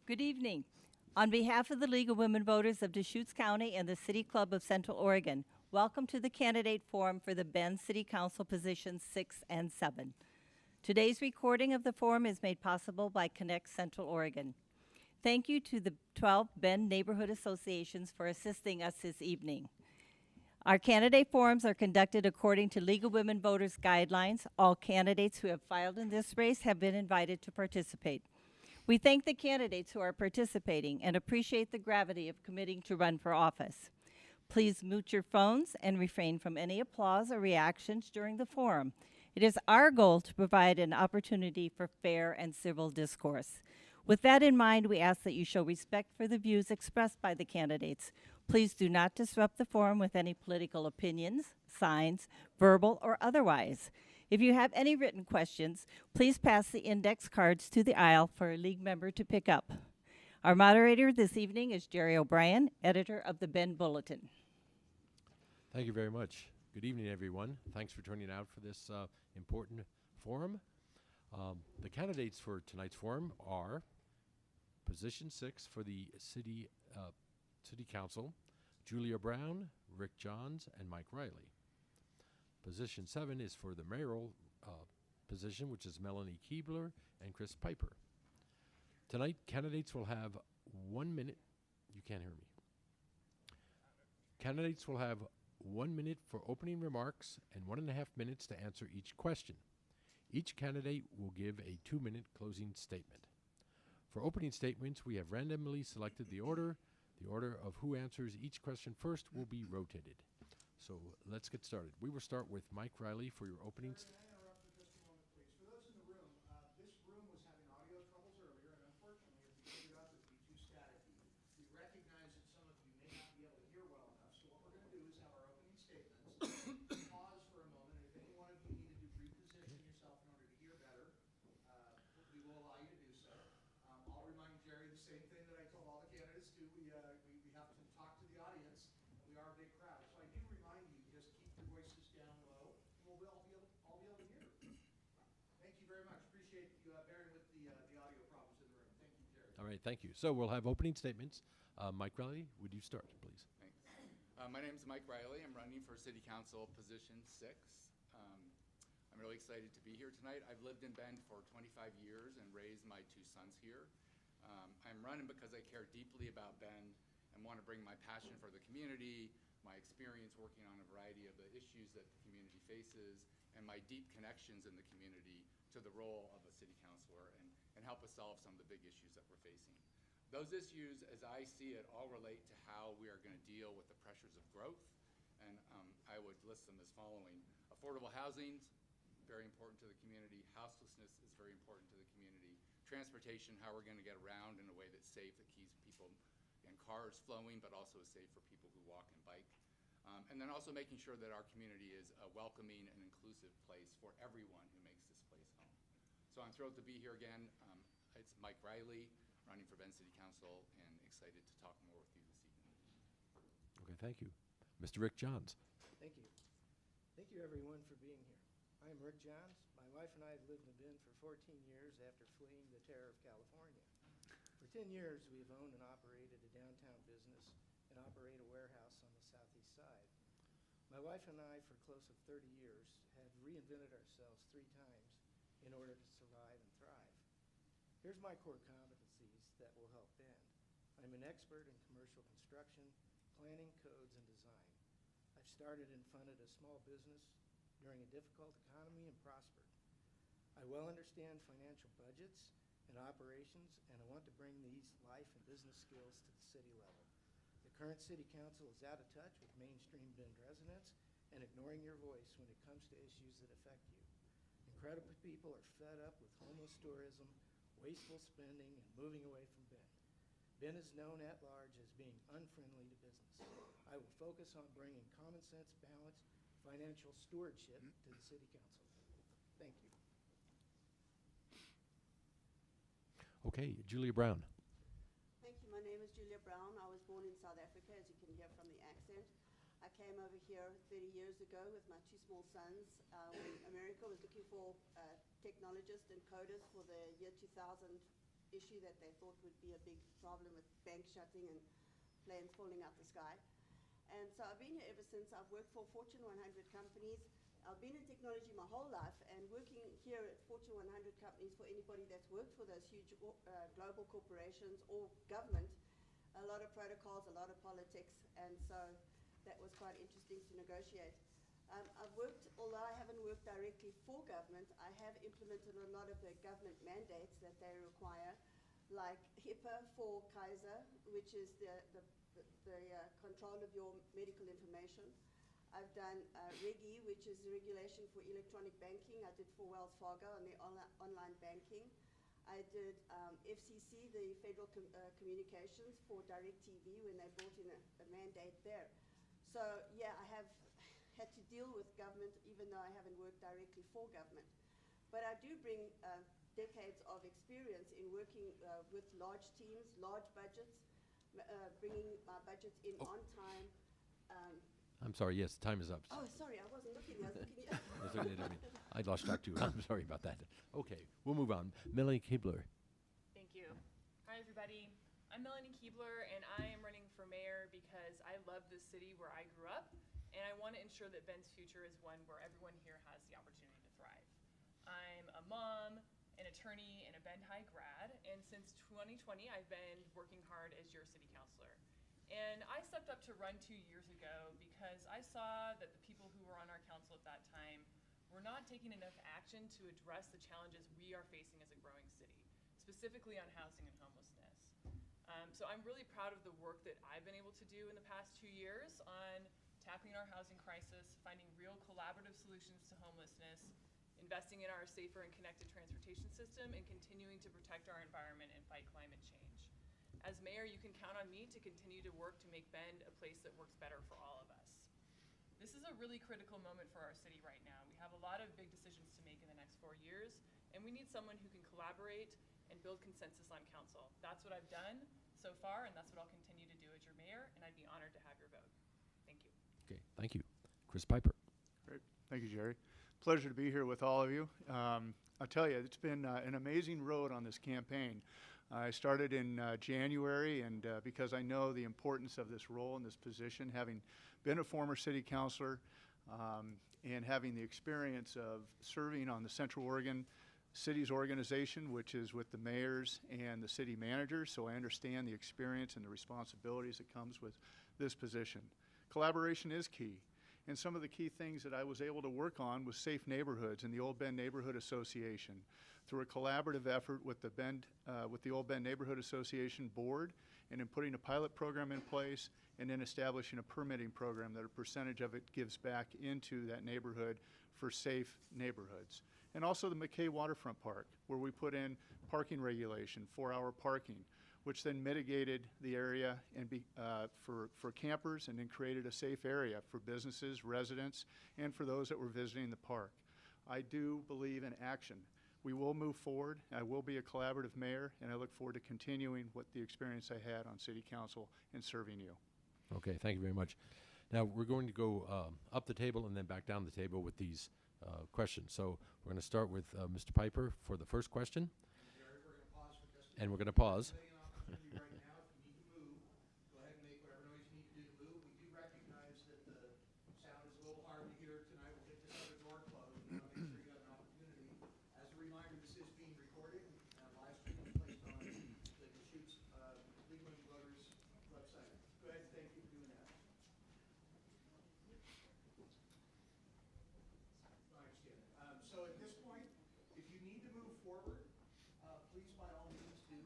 Good evening. On behalf of the League of Women Voters of Deschutes County and the City Club of Central Oregon, welcome to the candidate forum for the Bend City Council positions 6 and 7. Today's recording of the forum is made possible by Connect Central Oregon. Thank you to the 12 Bend Neighborhood Associations for assisting us this evening. Our candidate forums are conducted according to League of Women Voters guidelines. All candidates who have filed in this race have been invited to participate. We thank the candidates who are participating and appreciate the gravity of committing to run for office. Please mute your phones and refrain from any applause or reactions during the forum. It is our goal to provide an opportunity for fair and civil discourse. With that in mind, we ask that you show respect for the views expressed by the candidates. Please do not disrupt the forum with any political opinions, signs, verbal or otherwise. If you have any written questions, please pass the index cards to the aisle for a league member to pick up. Our moderator this evening is Gerry O'Brien, editor of the Bend Bulletin. Thank you very much. Good evening, everyone. Thanks for turning out for this important forum. The candidates for tonight's forum are position 6 for the City Council, Julia Brown, Rick Johns, and Mike Riley. Position 7 is for the mayoral position, which is Melanie Kebler and Chris Piper. Tonight, candidates will have 1 minute. You can't hear me. Candidates will have 1 minute for opening remarks and 1.5 minutes to answer each question. Each candidate will give a 2-minute closing statement. For opening statements, we have randomly selected the order. The order of who answers each question first will be rotated. So let's get started. We will start with Mike Riley for your opening statement. May I interrupt for just a moment, please? For those in the room, this room was having audio troubles earlier, and unfortunately, as we figured out, it would be too staticky. We recognize that some of you may not be able to hear well enough, so what we're going to do is have our opening statements, pause for a moment, and if any one of you needed to reposition yourself in order to hear better, we will allow you to do so. I'll remind Gerry the same thing that I told all the candidates do. We have to talk to the audience, and we are a big crowd. So I do remind you, just keep your voices down low, and we'll all be able to hear. Thank you very much. Appreciate you bearing with the audio problems in the room. Thank you, Gerry. All right, thank you. So we'll have opening statements. Mike Riley, would you start, please? Thanks. My name is Mike Riley. I'm running for City Council position 6. I'm really excited to be here tonight. I've lived in Bend for 25 years and raised my 2 sons here. I'm running because I care deeply about Bend and want to bring my passion for the community, my experience working on a variety of the issues that the community faces, and my deep connections in the community to the role of a city councilor and help us solve some of the big issues that we're facing. Those issues, as I see it, all relate to how we are going to deal with the pressures of growth, and I would list them as following. Affordable housing, very important to the community. Houselessness is very important to the community. Transportation, how we're going to get around in a way that's safe, that keeps people and cars flowing, but also is safe for people who walk and bike. And then also making sure that our community is a welcoming and inclusive place for everyone who makes this place home. So I'm thrilled to be here again. It's Mike Riley, running for Bend City Council, and excited to talk more with you this evening. Okay, thank you. Mr. Rick Johns. Thank you. Thank you, everyone, for being here. I am Rick Johns. My wife and I have lived in Bend for 14 years after fleeing the terror of California. For 10 years, we have owned and operated a downtown business and operate a warehouse on the southeast side. My wife and I, for close to 30 years, have reinvented ourselves 3 times in order to survive and thrive. Here's my core competencies that will help Bend. I'm an expert in commercial construction, planning, codes, and design. I've started and funded a small business during a difficult economy and prospered. I well understand financial budgets and operations, and I want to bring these life and business skills to the city level. The current city council is out of touch with mainstream Bend residents and ignoring your voice when it comes to issues that affect you. Incredible people are fed up with homeless tourism, wasteful spending, and moving away from Bend. Bend is known at large as being unfriendly to business. I will focus on bringing common sense, balanced financial stewardship to the city council. Thank you. Okay, Julia Brown. Thank you. My name is Julia Brown. I was born in South Africa, as you can hear from the accent. I came over here 30 years ago with my 2 small sons when America was looking for technologists and coders for the year 2000 issue that they thought would be a big problem with banks shutting and planes falling out the sky. And so I've been here ever since. I've worked for Fortune 100 companies. I've been in technology my whole life, and working here at Fortune 100 companies, for anybody that's worked for those huge global corporations or government, a lot of protocols, a lot of politics, and so that was quite interesting to negotiate. I've worked, although I haven't worked directly for government, I have implemented a lot of the government mandates that they require, like HIPAA for Kaiser, which is the control of your medical information. I've done REGI, which is the regulation for electronic banking. I did for Wells Fargo on the online banking. I did FCC, the Federal Communications, for DirecTV when they brought in a mandate there. So yeah, I have had to deal with government even though I haven't worked directly for government. But I do bring decades of experience in working with large teams, large budgets, bringing my budgets in on time. I'm sorry, yes, time is up. Oh, sorry, I wasn't looking. I was looking at That's okay, I lost track too. I'm sorry about that. Okay, we'll move on. Melanie Kebler. Thank you. Hi, everybody. I'm Melanie Kebler, and I am running for mayor because I love this city where I grew up, and I want to ensure that Bend's future is one where everyone here has the opportunity to thrive. I'm a mom, an attorney, and a Bend High grad, and since 2020, I've been working hard as your city councilor. And I stepped up to run 2 years ago because I saw that the people who were on our council at that time were not taking enough action to address the challenges we are facing as a growing city, specifically on housing and homelessness. So I'm really proud of the work that I've been able to do in the past 2 years on tackling our housing crisis, finding real collaborative solutions to homelessness, investing in our safer and connected transportation system, and continuing to protect our environment and fight climate change. As mayor, you can count on me to continue to work to make Bend a place that works better for all of us. This is a really critical moment for our city right now. We have a lot of big decisions to make in the next 4 years, and we need someone who can collaborate and build consensus on council. That's what I've done so far, and that's what I'll continue to do as your mayor, and I'd be honored to have your vote. Thank you. Okay, thank you. Chris Piper. Great. Thank you, Gerry. Pleasure to be here with all of you. I'll tell you, it's been an amazing road on this campaign. I started in January, and because I know the importance of this role and this position, having been a former city councilor and having the experience of serving on the Central Oregon Cities Organization, which is with the mayors and the city managers, so I understand the experience and the responsibilities that comes with this position. Collaboration is key. And some of the key things that I was able to work on was safe neighborhoods and the Old Bend Neighborhood Association through a collaborative effort with the Old Bend Neighborhood Association board, and in putting a pilot program in place and then establishing a permitting program that a percentage of it gives back into that neighborhood for safe neighborhoods. And also the McKay Waterfront Park, where we put in parking regulation, 4-hour parking, which then mitigated the area and for campers, and then created a safe area for businesses, residents, and for those that were visiting the park. I do believe in action. We will move forward. I will be a collaborative mayor, and I look forward to continuing what the experience I had on city council and serving you. Okay, thank you very much. Now, we're going to go up the table and then back down the table with these questions. So we're going to start with Mr. Piper for the first question. Gerry, we're going to pause for just a And we're minute. going to pause. Opportunity right now. If you need to move, go ahead and make whatever noise you need to do to move. We do recognize that the sound is a little hard to hear tonight. We'll get this other door closed. We want to make sure you have an opportunity. As a reminder, this is being recorded and live stream is placed on the Deschutes League of Women Voters website. Go ahead and thank you for doing that. I understand. So at this point, if you need to move forward, please by all means do.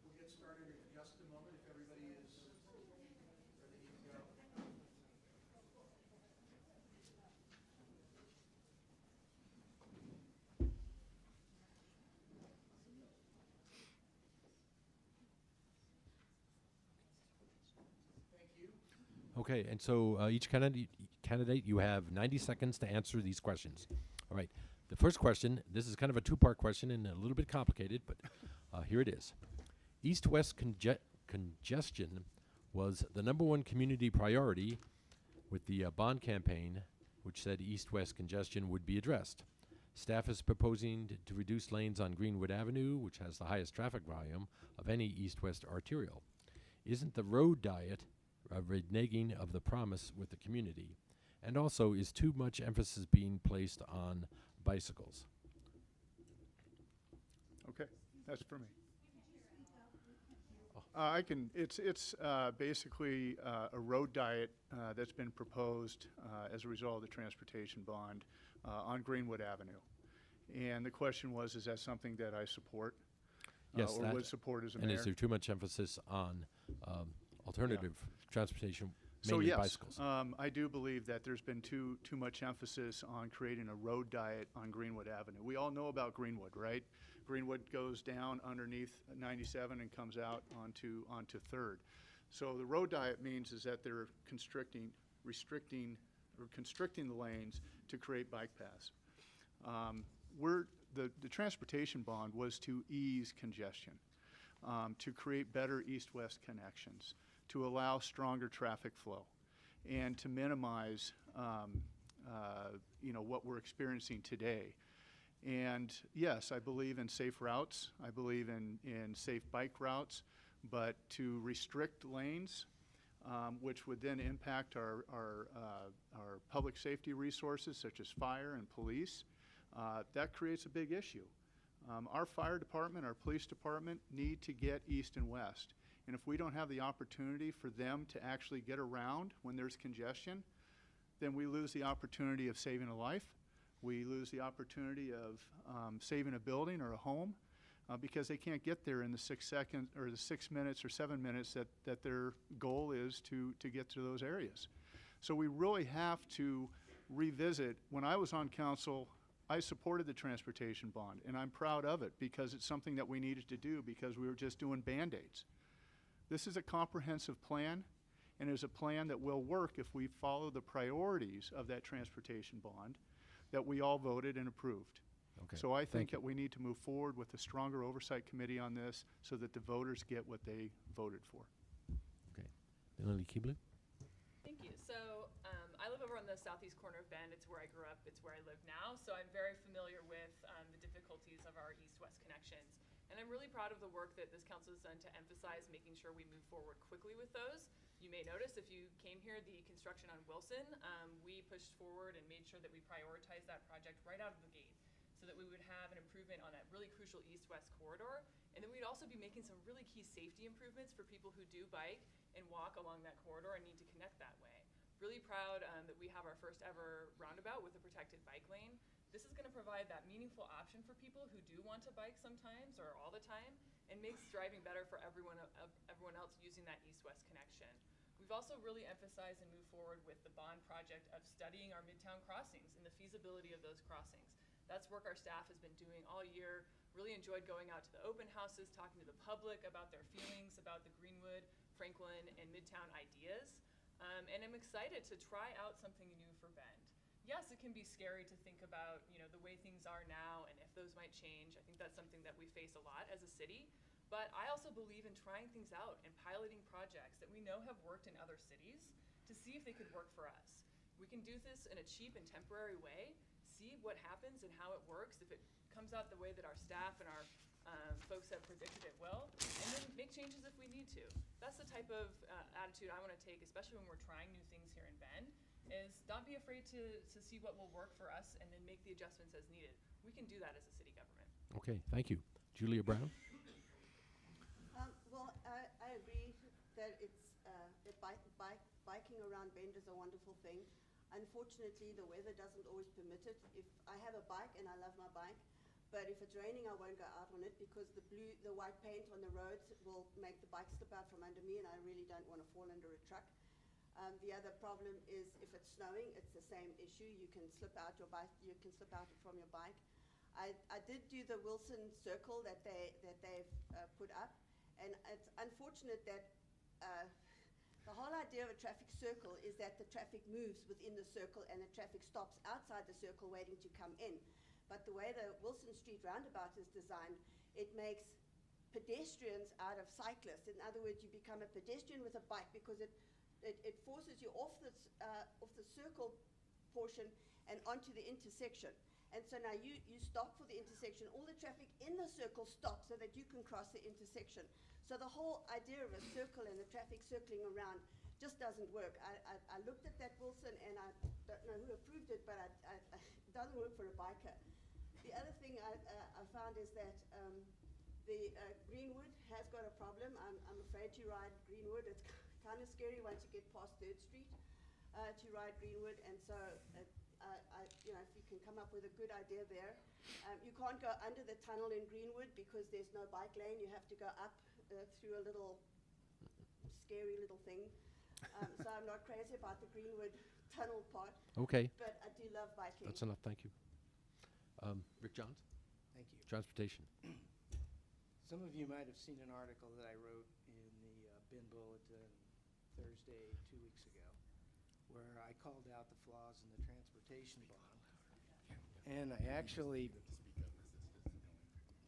We'll get started in just a moment if everybody is where they need to go. Thank you. Okay, and so each candidate, you have 90 seconds to answer these questions. All right, the first question, this is kind of a two-part question and a little bit complicated, but here it is. East-west congestion was the #1 community priority with the bond campaign, which said east-west congestion would be addressed. Staff is proposing to reduce lanes on Greenwood Avenue, which has the highest traffic volume of any east-west arterial. Isn't the road diet a reneging of the promise with the community? And also, is too much emphasis being placed on bicycles? Okay, that's for me. It's basically a road diet that's been proposed as a result of the transportation bond on Greenwood Avenue. And the question was, is that something that I support? Yes, or that- would support as a And mayor? is there too much emphasis on alternative transportation, So mainly yes, bicycles? I do believe that there's been too much emphasis on creating a road diet on Greenwood Avenue. We all know about Greenwood, right? Greenwood goes down underneath 97 and comes out onto 3rd. So the road diet means is that they're constricting the lanes to create bike paths. The transportation bond was to ease congestion, to create better east-west connections, to allow stronger traffic flow, and to minimize what we're experiencing today. And yes, I believe in safe routes. I believe in safe bike routes, but to restrict lanes, which would then impact our public safety resources such as fire and police, that creates a big issue. Our fire department, our police department need to get east and west. And if we don't have the opportunity for them to actually get around when there's congestion, then we lose the opportunity of saving a life. We lose the opportunity of saving a building or a home because they can't get there in the 6 seconds or the 6 minutes or 7 minutes that their goal is to get to those areas. So we really have to revisit. When I was on council, I supported the transportation bond, and I'm proud of it because it's something that we needed to do because we were just doing Band-Aids. This is a comprehensive plan, and is a plan that will work if we follow the priorities of that transportation bond that we all voted and approved. Okay. So I Thank think you. that we need to move forward with a stronger oversight committee on this so that the voters get what they voted for. Okay. Melanie Kebler? Thank you. So I live over on the southeast corner of Bend. It's where I grew up. It's where I live now. So I'm very familiar with the difficulties of our east-west connections. And I'm really proud of the work that this council has done to emphasize making sure we move forward quickly with those. You may notice if you came here, the construction on Wilson, we pushed forward and made sure that we prioritized that project right out of the gate so that we would have an improvement on that really crucial east-west corridor. And then we'd also be making some really key safety improvements for people who do bike and walk along that corridor and need to connect that way. Really proud that we have our first ever roundabout with a protected bike lane. This is going to provide that meaningful option for people who do want to bike sometimes or all the time, and makes driving better for everyone else using that east-west connection. We've also really emphasized and moved forward with the bond project of studying our midtown crossings and the feasibility of those crossings. That's work our staff has been doing all year. Really enjoyed going out to the open houses, talking to the public about their feelings about the Greenwood, Franklin, and Midtown ideas. And I'm excited to try out something new for Bend. Yes, it can be scary to think about, the way things are now and if those might change. I think that's something that we face a lot as a city. But I also believe in trying things out and piloting projects that we know have worked in other cities to see if they could work for us. We can do this in a cheap and temporary way, see what happens and how it works, if it comes out the way that our staff and our folks have predicted it will, and then make changes if we need to. That's the type of attitude I want to take, especially when we're trying new things here in Bend, is not be afraid to see what will work for us and then make the adjustments as needed. We can do that as a city government. Okay, thank you. Julia Brown? Well, I agree that biking around Bend is a wonderful thing. Unfortunately, the weather doesn't always permit it. If I have a bike and I love my bike, but if it's raining, I won't go out on it because the white paint on the roads will make the bike slip out from under me, and I really don't want to fall under a truck. The other problem is if it's snowing, it's the same issue. You can slip out your bike. You can slip out from your bike. I did do the Wilson Circle that they've put up, and it's unfortunate that the whole idea of a traffic circle is that the traffic moves within the circle and the traffic stops outside the circle waiting to come in. But the way the Wilson Street roundabout is designed, it makes pedestrians out of cyclists. In other words, you become a pedestrian with a bike because it forces you off the circle portion and onto the intersection. And so now you stop for the intersection. All the traffic in the circle stops so that you can cross the intersection. So the whole idea of a circle and the traffic circling around just doesn't work. I looked at that, Wilson, and I don't know who approved it, but it doesn't work for a biker. The other thing I found is that the Greenwood has got a problem. I'm afraid to ride Greenwood. It's kind of scary once you get past 3rd Street to ride Greenwood, and so you know, if you can come up with a good idea there. You can't go under the tunnel in Greenwood because there's no bike lane. You have to go up through a little scary little thing. So I'm not crazy about the Greenwood tunnel part. Okay. But I do love biking. That's enough. Thank you. Rick Johns, Thank you. Transportation. Some of you might have seen an article that I wrote in the Ben Bulletin Thursday 2 weeks ago, where I called out the flaws in the transportation bond. And I actually,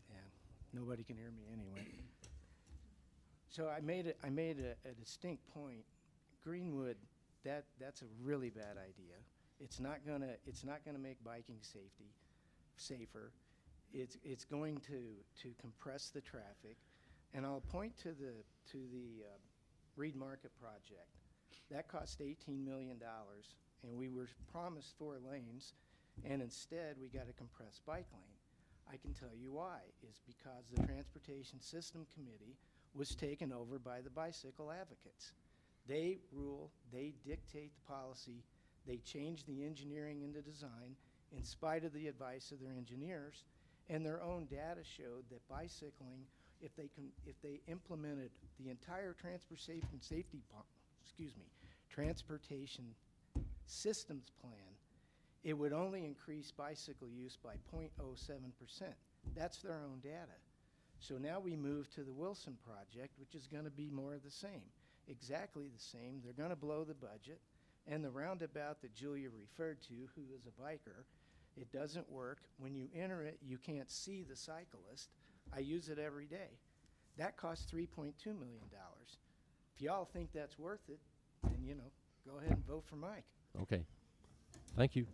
yeah, nobody can hear me anyway. So I made a distinct point. Greenwood, that's a really bad idea. It's not gonna make biking safer. It's going to compress the traffic. And I'll point to the Reed Market project. That cost $18 million, and we were promised 4 lanes, and instead we got a compressed bike lane. I can tell you why. It's because the Transportation System Committee was taken over by the bicycle advocates. They rule, they dictate the policy, they change the engineering and the design in spite of the advice of their engineers, and their own data showed that bicycling, if they implemented the entire transportation systems plan, it would only increase bicycle use by 0.07%. That's their own data. So now we move to the Wilson project, which is going to be more of the same. Exactly the same. They're going to blow the budget. And the roundabout that Julia referred to, who is a biker, it doesn't work. When you enter it, you can't see the cyclist. I use it every day. That costs $3.2 million. If y'all think that's worth it, then, you know, go ahead and vote for Mike. Okay. Thank you.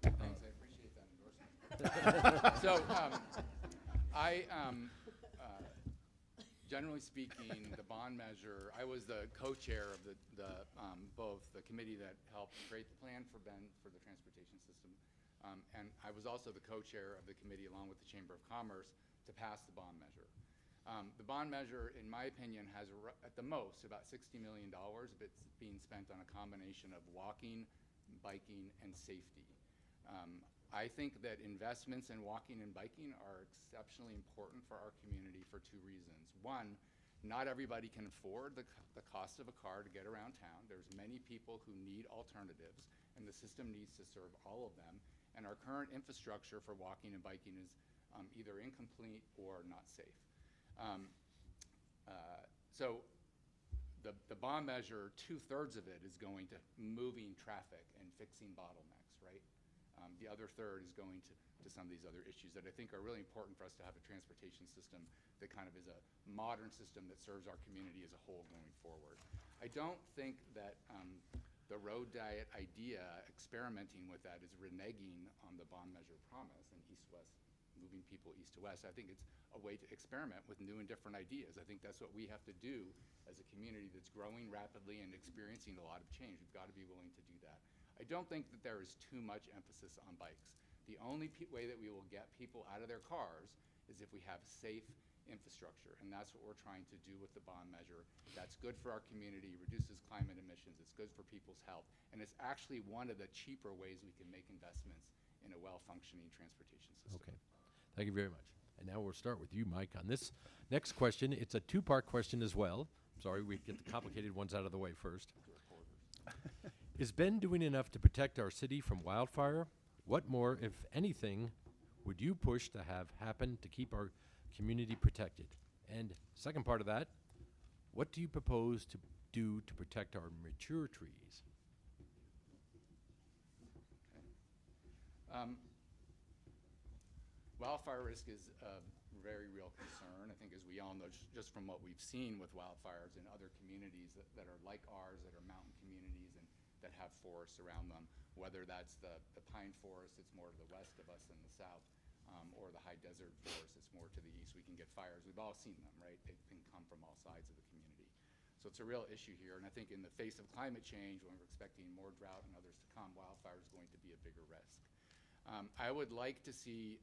Thanks, I appreciate that endorsement. So, generally speaking, the bond measure, I was the co-chair of both the committee that helped create the plan for Ben for the transportation system, and I was also the co-chair of the committee along with the Chamber of Commerce to pass the bond measure. The bond measure, in my opinion, has at the most about $60 million, but it's being spent on a combination of walking, biking, and safety. I think that investments in walking and biking are exceptionally important for our community for 2 reasons. One, not everybody can afford the cost of a car to get around town. There's many people who need alternatives, and the system needs to serve all of them. And our current infrastructure for walking and biking is either incomplete or not safe. So the bond measure, 2/3 of it is going to moving traffic and fixing bottlenecks, right? The other third is going to some of these other issues that I think are really important for us to have a transportation system that kind of is a modern system that serves our community as a whole going forward. I don't think that the road diet idea, experimenting with that, is reneging on the bond measure promise and east-west, moving people east to west. I think it's a way to experiment with new and different ideas. I think that's what we have to do as a community that's growing rapidly and experiencing a lot of change. We've got to be willing to do that. I don't think that there is too much emphasis on bikes. The only way that we will get people out of their cars is if we have safe infrastructure, and that's what we're trying to do with the bond measure. That's good for our community, reduces climate emissions, it's good for people's health, and it's actually one of the cheaper ways we can make investments in a well-functioning transportation system. Okay. Thank you very much. And now we'll start with you, Mike, on this next question. It's a 2-part question as well. Sorry, we get the complicated ones out of the way first. Is Ben doing enough to protect our city from wildfire? What more, if anything, would you push to have happen to keep our community protected? And second part of that, what do you propose to do to protect our mature trees? Wildfire risk is a very real concern. I think, as we all know, just from what we've seen with wildfires in other communities that are like ours, that are mountain communities and that have forests around them. whether that's the pine forest that's more to the west of us in the south, or the high desert forest that's more to the east. We can get fires. We've all seen them, right? They can come from all sides of the community. So it's a real issue here, and I think in the face of climate change, when we're expecting more drought and others to come, wildfire is going to be a bigger risk. I would like to see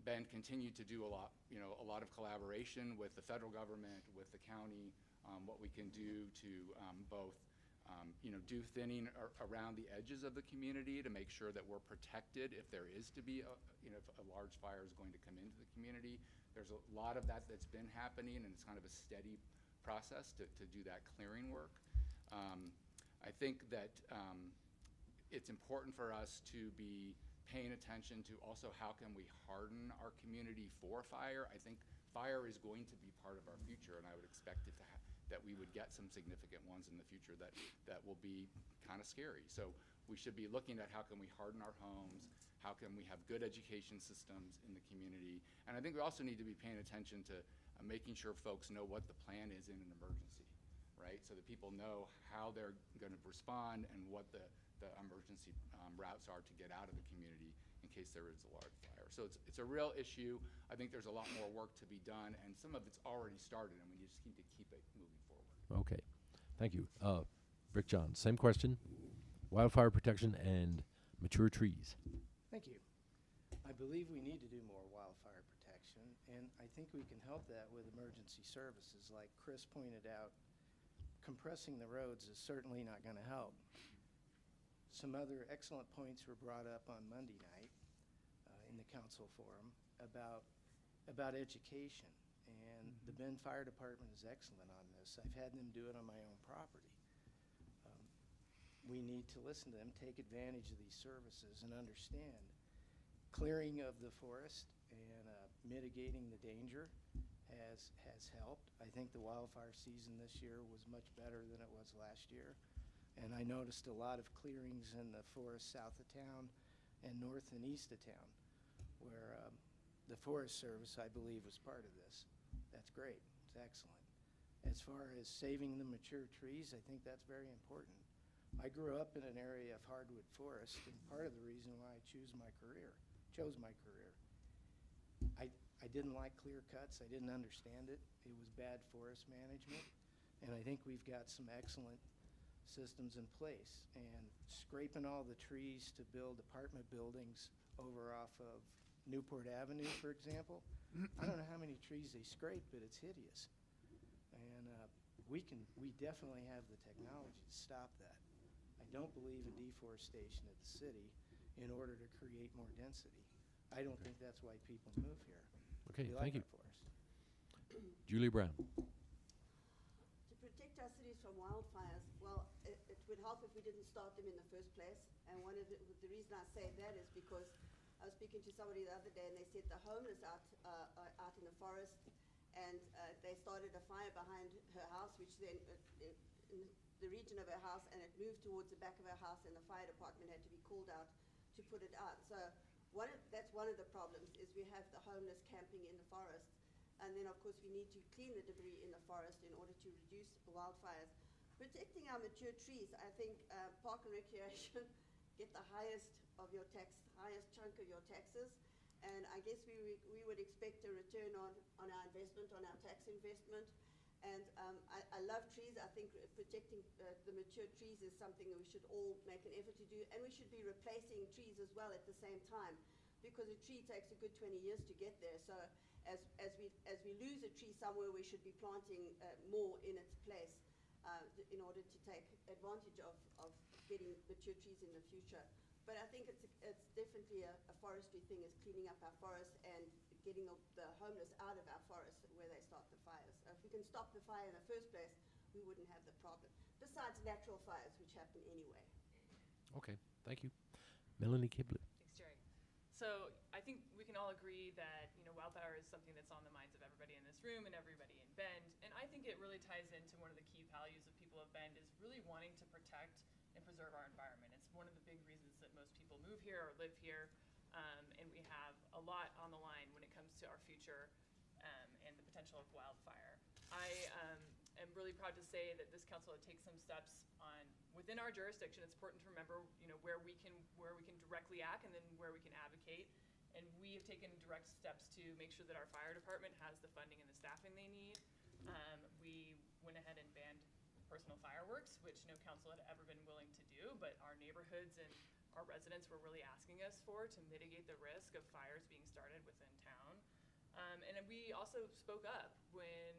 Bend continue to do a lot of collaboration with the federal government, with the county, what we can do to both do thinning around the edges of the community to make sure that we're protected if there is to be if a large fire is going to come into the community. There's a lot of that that's been happening, and it's kind of a steady process to do that clearing work. I think that it's important for us to be paying attention to also how can we harden our community for fire. I think fire is going to be part of our future, and I would expect it to that we would get some significant ones in the future that will be kind of scary. So we should be looking at how can we harden our homes, how can we have good education systems in the community, and I think we also need to be paying attention to making sure folks know what the plan is in an emergency, right? So that people know how they're going to respond and what the emergency routes are to get out of the community in case there is a large fire. So it's a real issue. I think there's a lot more work to be done, and some of it's already started, and we just need to keep it moving forward. Okay, thank you. Rick John, same question. Wildfire protection and mature trees. Thank you. I believe we need to do more wildfire protection, and I think we can help that with emergency services. Like Chris pointed out, compressing the roads is certainly not going to help. Some other excellent points were brought up on Monday night in the council forum about education, and the Bend Fire Department is excellent on this. I've had them do it on my own property. We need to listen to them, take advantage of these services, and understand clearing of the forest and mitigating the danger has helped. I think the wildfire season this year was much better than it was last year. And I noticed a lot of clearings in the forest south of town and north and east of town, where the Forest Service, I believe, was part of this. That's great. It's excellent. As far as saving the mature trees, I think that's very important. I grew up in an area of hardwood forest, and part of the reason why I chose my career. I didn't like clear cuts. I didn't understand it. It was bad forest management, and I think we've got some excellent systems in place. And scraping all the trees to build apartment buildings over off of Newport Avenue, for example, I don't know how many trees they scrape, but it's hideous. And we definitely have the technology to stop that. I don't believe in deforestation of the city in order to create more density. I don't think that's why people move here. Okay, We like thank you. our forest. Julie Brown. To protect our cities from wildfires, well, it would help if we didn't start them in the first place. And the reason I say that is because I was speaking to somebody the other day, and they said the homeless out in the forest, and they started a fire behind her house, which then in the region of her house, and it moved towards the back of her house, and the fire department had to be called out to put it out. So that's one of the problems, is we have the homeless camping in the forest. And then, of course, we need to clean the debris in the forest in order to reduce wildfires. Protecting our mature trees, I think Park and Recreation get the highest chunk of your taxes. And I guess we would expect a return on our investment, on our tax investment. And I love trees. I think protecting the mature trees is something that we should all make an effort to do. And we should be replacing trees as well at the same time, because a tree takes a good 20 years to get there. So as we lose a tree somewhere, we should be planting more in its place in order to take advantage of getting mature trees in the future. But I think it's definitely a forestry thing, is cleaning up our forests and getting the homeless out of our forests where they start the fires. If we can stop the fire in the first place, we wouldn't have the problem. Besides natural fires, which happen anyway. Okay, thank you. Melanie Kebler. Thanks, Gerry. So I think we can all agree that wildfire is something that's on the minds of everybody in this room and everybody in Bend. And I think it really ties into one of the key values of people of Bend, is really wanting to protect and preserve our environment. It's one of the big reasons that most people move here or live here, and we have a lot on the line when it comes to our future and the potential of wildfire. I am really proud to say that this council had taken some steps within our jurisdiction. It's important to remember, where we can directly act and then where we can advocate. And we have taken direct steps to make sure that our fire department has the funding and the staffing they need. We went ahead and banned personal fireworks, which no council had ever been willing to do, but our neighborhoods and our residents were really asking us for to mitigate the risk of fires being started within town. And we also spoke up when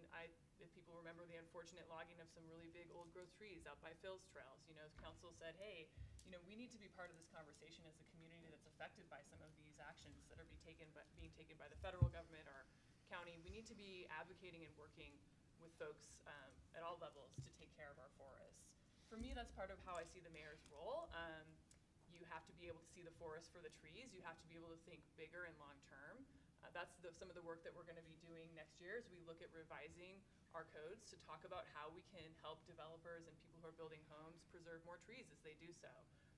if people remember the unfortunate logging of some really big old growth trees out by Phil's Trails, council said, hey, we need to be part of this conversation as a community that's affected by some of these actions that are being taken by the federal government or county. We need to be advocating and working with folks at all levels to take care of our forests. For me, that's part of how I see the mayor's role. You have to be able to see the forest for the trees. You have to be able to think bigger and long term. That's some of the work that we're going to be doing next year as we look at revising our codes to talk about how we can help developers and people who are building homes preserve more trees as they do so.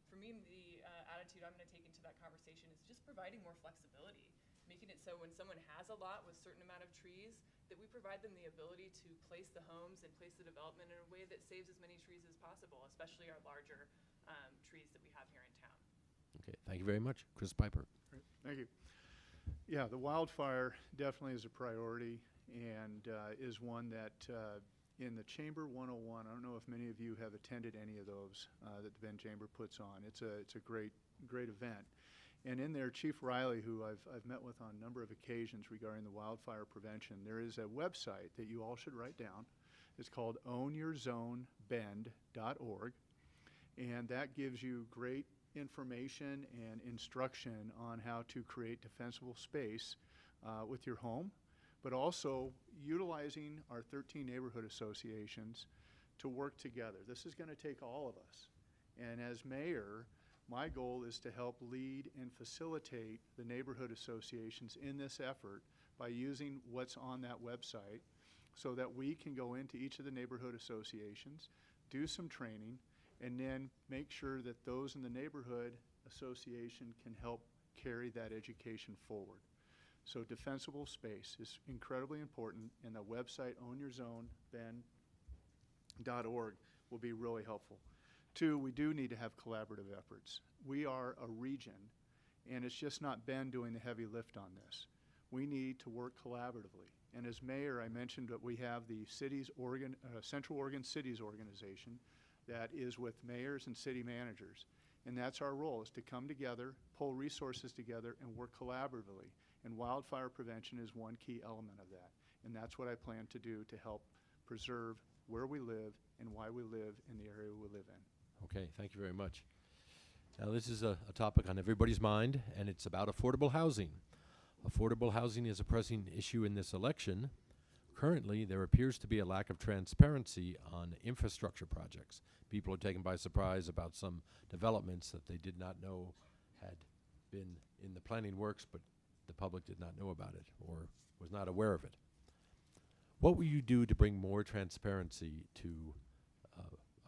For me, the attitude I'm going to take into that conversation is just providing more flexibility, making it so when someone has a lot with a certain amount of trees, that we provide them the ability to place the homes and place the development in a way that saves as many trees as possible, especially our larger trees that we have here in town. Okay, thank you very much. Chris Piper. Great. Thank you. Yeah, the wildfire definitely is a priority and is one that in the Chamber 101, I don't know if many of you have attended any of those that the Bend Chamber puts on. It's a great event. And in there, Chief Riley, who I've met with on a number of occasions regarding the wildfire prevention, there is a website that you all should write down. It's called ownyourzonebend.org, and that gives you great information and instruction on how to create defensible space with your home, but also utilizing our 13 neighborhood associations to work together. This is going to take all of us. And as mayor, my goal is to help lead and facilitate the neighborhood associations in this effort by using what's on that website so that we can go into each of the neighborhood associations, do some training, and then make sure that those in the neighborhood association can help carry that education forward. So defensible space is incredibly important, and the website ownyourzonebend.org will be really helpful. Two, we do need to have collaborative efforts. We are a region, and it's just not Bend doing the heavy lift on this. We need to work collaboratively. And as mayor, I mentioned that we have the Central Oregon Cities Organization that is with mayors and city managers. And that's our role, is to come together, pull resources together, and work collaboratively. And wildfire prevention is one key element of that. And that's what I plan to do to help preserve where we live and why we live in the area we live in. Okay, thank you very much. Now, this is a topic on everybody's mind, and it's about affordable housing. Affordable housing is a pressing issue in this election. Currently, there appears to be a lack of transparency on infrastructure projects. People are taken by surprise about some developments that they did not know had been in the planning works, but the public did not know about it or was not aware of it. What will you do to bring more transparency to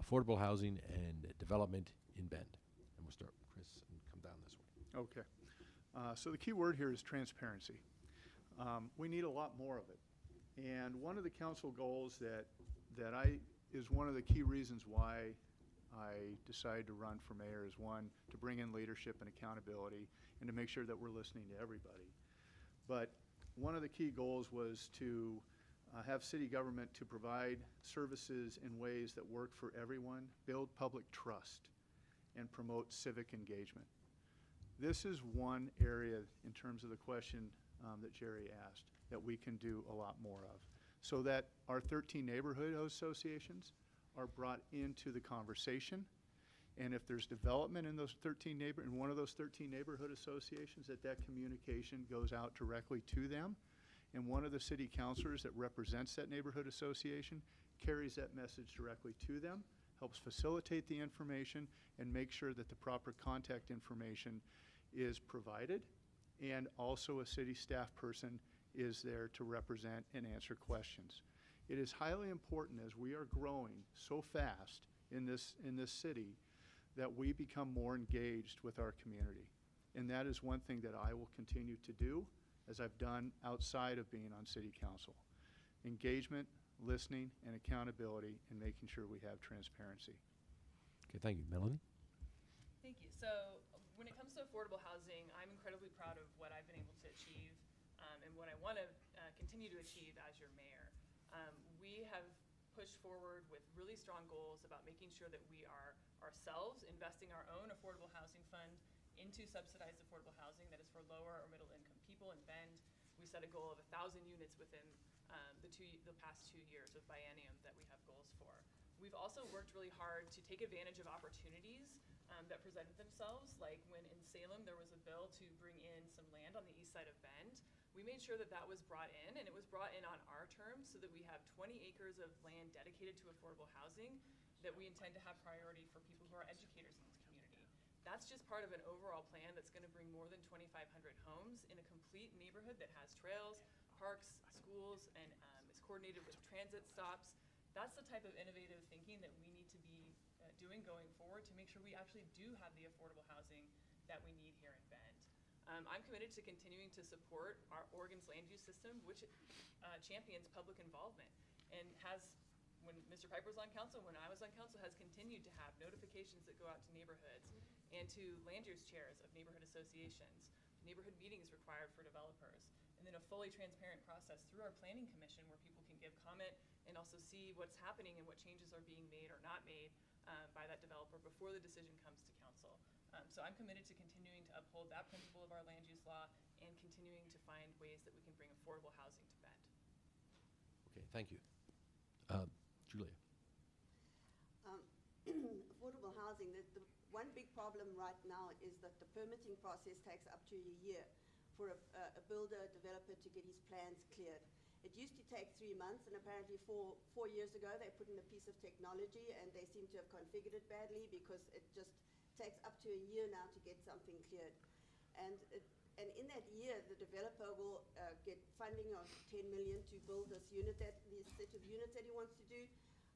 affordable housing and development in Bend? And we'll start with Chris and come down this way. Okay. So the key word here is transparency. We need a lot more of it. And one of the council goals that is one of the key reasons why I decided to run for mayor is, one, to bring in leadership and accountability and to make sure that we're listening to everybody. But one of the key goals was to have city government to provide services in ways that work for everyone, build public trust, and promote civic engagement. This is one area, in terms of the question that Gerry asked, that we can do a lot more of, so that our 13 neighborhood associations are brought into the conversation. And if there's development in those 13 in one of those 13 neighborhood associations, that communication goes out directly to them. And one of the city councilors that represents that neighborhood association carries that message directly to them, helps facilitate the information, and make sure that the proper contact information is provided. And also a city staff person is there to represent and answer questions. It is highly important, as we are growing so fast in this city, that we become more engaged with our community. And that is one thing that I will continue to do, as I've done outside of being on city council. Engagement, listening, and accountability, and making sure we have transparency. Okay, thank you. Melanie? Thank you. So when it comes to affordable housing, I'm incredibly proud of what I've been able to achieve and what I want to continue to achieve as your mayor. We have pushed forward with really strong goals about making sure that we are ourselves investing our own affordable housing fund into subsidized affordable housing that is for lower or middle income people in Bend. We set a goal of 1,000 units within the past 2 years of biennium that we have goals for. We've also worked really hard to take advantage of opportunities that presented themselves, like when in Salem there was a bill to bring in some land on the east side of Bend. We made sure that that was brought in, and it was brought in on our terms so that we have 20 acres of land dedicated to affordable housing that we intend to have priority for people who are educators in this community. That's just part of an overall plan that's going to bring more than 2,500 homes in a complete neighborhood that has trails, parks, schools, and is coordinated with transit stops. That's the type of innovative thinking that we need to be doing going forward to make sure we actually do have the affordable housing that we need here in Bend. I'm committed to continuing to support our Oregon's land use system, which champions public involvement and has, when Mr. Piper was on council, when I was on council, has continued to have notifications that go out to neighborhoods and to land use chairs of neighborhood associations, neighborhood meetings required for developers, and then a fully transparent process through our planning commission where people can give comment and also see what's happening and what changes are being made or not made by that developer before the decision comes to council. So I'm committed to continuing to uphold that principle of our land use law and continuing to find ways that we can bring affordable housing to Bend. Okay, thank you. Julia? Affordable housing, the one big problem right now is that the permitting process takes up to a year for a builder, developer to get his plans cleared. It used to take 3 months, and apparently four years ago they put in a piece of technology and they seem to have configured it badly because it just takes up to a year now to get something cleared. And in that year, the developer will get funding of $10 million to build this set of units that he wants to do.